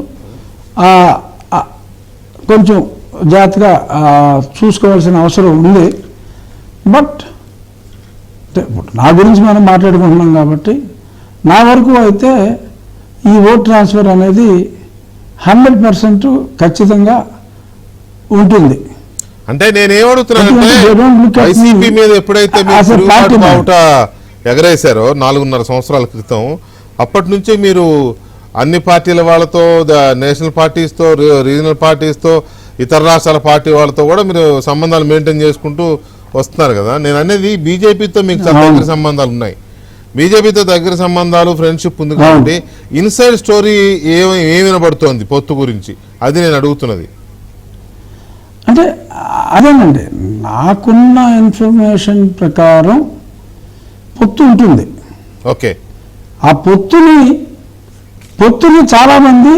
కొంచెం జాగ్రత్తగా చూసుకోవాల్సిన అవసరం ఉంది. బట్ నా గురించి మనం మాట్లాడుకుంటున్నాం కాబట్టి నా వరకు అయితే ఈ ఓట్ ట్రాన్స్ఫర్ అనేది 100% ఖచ్చితంగా ఉంటుంది. అంటే నేనేమడుగుతున్నానంటే వైసీపీ మీద ఎప్పుడైతే బావుట ఎగరేశారో 4.5 సంవత్సరాల క్రితం, అప్పటి నుంచే మీరు అన్ని పార్టీల వాళ్ళతో, నేషనల్ పార్టీస్తో, రీజనల్ పార్టీస్తో, ఇతర రాష్ట్రాల పార్టీ వాళ్ళతో కూడా మీరు సంబంధాలు మెయింటైన్ చేసుకుంటూ వస్తున్నారు కదా. నేను అనేది బీజేపీతో మీకు దగ్గర సంబంధాలు ఉన్నాయి, బీజేపీతో దగ్గర సంబంధాలు, ఫ్రెండ్షిప్ ఉంది కాబట్టి ఇన్సైడ్ స్టోరీ ఏమి వినబడుతోంది పొత్తు గురించి, అది నేను అడుగుతున్నది. అంటే అదేనండి, నాకున్న ఇన్ఫర్మేషన్ ప్రకారం పొత్తు ఉంటుంది. ఓకే, ఆ పొత్తుని చాలామంది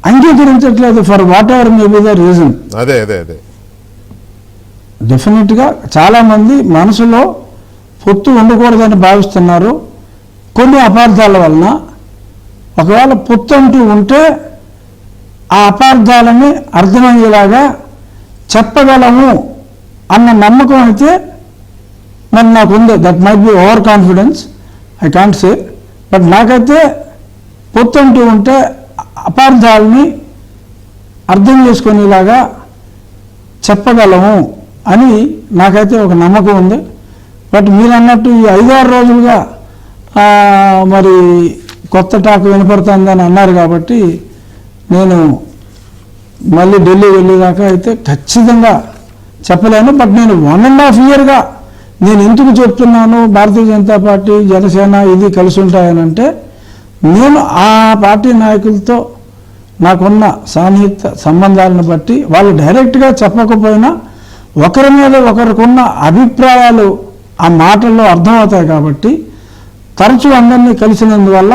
అంగీకరించట్లేదు for whatever may be the reason. అదే అదే అదే డెఫినెట్గా చాలామంది మనసులో పొత్తు ఉండకూడదని భావిస్తున్నారు కొన్ని అపార్థాల వలన. ఒకవేళ పొత్తు అంటూ ఉంటే ఆ అపార్థాలని అర్థమయ్యేలాగా చెప్పగలము అన్న నమ్మకం అయితే మరి నాకు ఉంది. That might be over confidence, I can't say. But నాకైతే పొత్తు అంటూ ఉంటే అపార్థాలని అర్థం చేసుకునేలాగా చెప్పగలము అని నాకైతే ఒక నమ్మకం ఉంది. బట్ మీరు అన్నట్టు ఈ 5-6 రోజులుగా మరి కొత్త టాక్ వినపడుతుందని అన్నారు కాబట్టి నేను మళ్ళీ ఢిల్లీ వెళ్ళేదాకా అయితే ఖచ్చితంగా చెప్పలేను. బట్ నేను 1.5 yearగా నేను ఎందుకు చెప్తున్నాను భారతీయ జనతా పార్టీ జనసేన ఇది కలిసి ఉంటాయనంటే, నేను ఆ పార్టీ నాయకులతో నాకున్న సాన్నిహిత సంబంధాలను బట్టి వాళ్ళు డైరెక్ట్గా చెప్పకపోయినా ఒకరి మీద ఒకరికున్న అభిప్రాయాలు ఆ మాటల్లో అర్థమవుతాయి కాబట్టి తరచూ అందరినీ కలిసినందువల్ల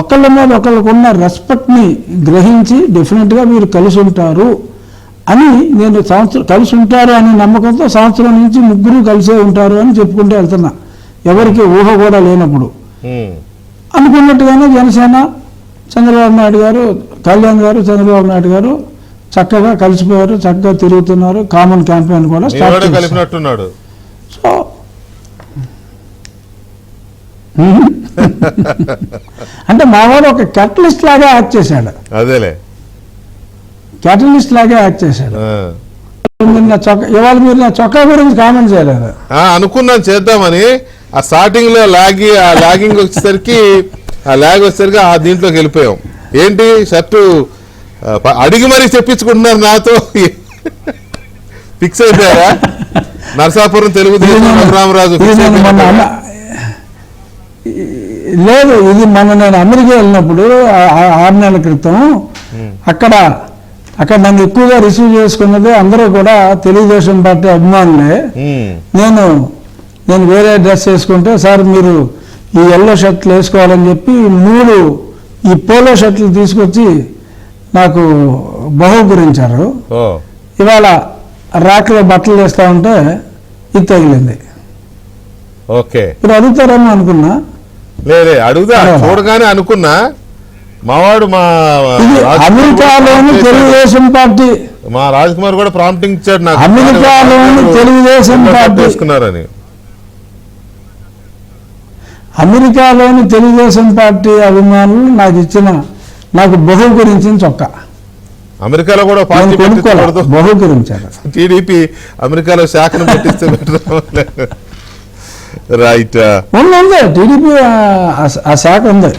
ఒకళ్ళ మీద ఒకళ్ళకున్న రెస్పెక్ట్ని గ్రహించి డెఫినెట్గా మీరు కలిసి ఉంటారు అని నేను కలిసి ఉంటారు అనే నమ్మకంతో సంవత్సరం నుంచి ముగ్గురు కలిసే ఉంటారు అని చెప్పుకుంటూ వెళ్తున్నా, ఎవరికి ఊహ కూడా లేనప్పుడు. అనుకున్నట్టుగానే జనసేన చంద్రబాబు నాయుడు గారు, కళ్యాణ్ గారు, చంద్రబాబు నాయుడు గారు చక్కగా కలిసిపోయారు, చక్కగా తిరుగుతున్నారు. కామన్ క్యాంపెయిన్ కూడా స్టార్ట్ కలిపినట్టున్నాడు. సో అంటే మావాడు ఒక క్యాటలిస్ట్ లాగా యాక్ట్ చేశాడు. అదేలే, క్యాటలిస్ట్ లాగా యాక్ట్ చేశాడు. ఇవాళ మీరు నా చొక్కా గురించి కామెంట్ చేయలేదు. అనుకున్నాను చేద్దామని, ఆ స్టార్టింగ్ లో లాగింగ్ వచ్చేసరికి ఆ దీంట్లోకి వెళ్ళిపోయాం. ఏంటి షర్టు అడిగి మరీ చెప్పించుకుంటున్నారు నాతో, ఫిక్స్ అయిపోయారా? నరసాపురం తెలుగుదేశం రఘురామరాజు లేదు, ఇది నేను అమెరికా వెళ్ళినప్పుడు 6 నెలల క్రితం అక్కడ నన్ను ఎక్కువగా రిసీవ్ చేసుకున్నది అందరూ కూడా తెలుగుదేశం పార్టీ అభిమానులే. నేను వేరే డ్రెస్ వేసుకుంటే, సార్ మీరు ఈ ఎల్లో షర్ట్లు వేసుకోవాలని చెప్పి 3 ఈ పోలో షర్ట్లు తీసుకొచ్చి నాకు బహుకరించారు. ఓ ఇవాళ రాత్రి బట్టలు వేస్తూ ఉంటే ఇది తగిలింది. ఓకే మీరు అడుగుతారేమో అనుకున్నా. లేదే అడుగుదా చూడగానే అనుకున్నా మావాడు ఇది అమెరికాలోని తెలుగుదేశం పార్టీ, మా రాజ్ కుమార్ కూడా ప్రాంప్టింగ్ ఇచ్చాడు నాకు అమెరికాలోని తెలుగుదేశం పార్టీ చేసుకున్నారని. అమెరికాలోని తెలుగుదేశం పార్టీ అభిమానులు నాకు బహుకరించిన చొక్కా అమెరికాలో కూడా పార్టీ పెట్టించకూడదు. బహుకరించారు. టీడీపీ అమెరికాలో శాఖను పెట్టిస్తే రైట్ ఉంది టీడీపీ ఆ శాఖ ఉంది.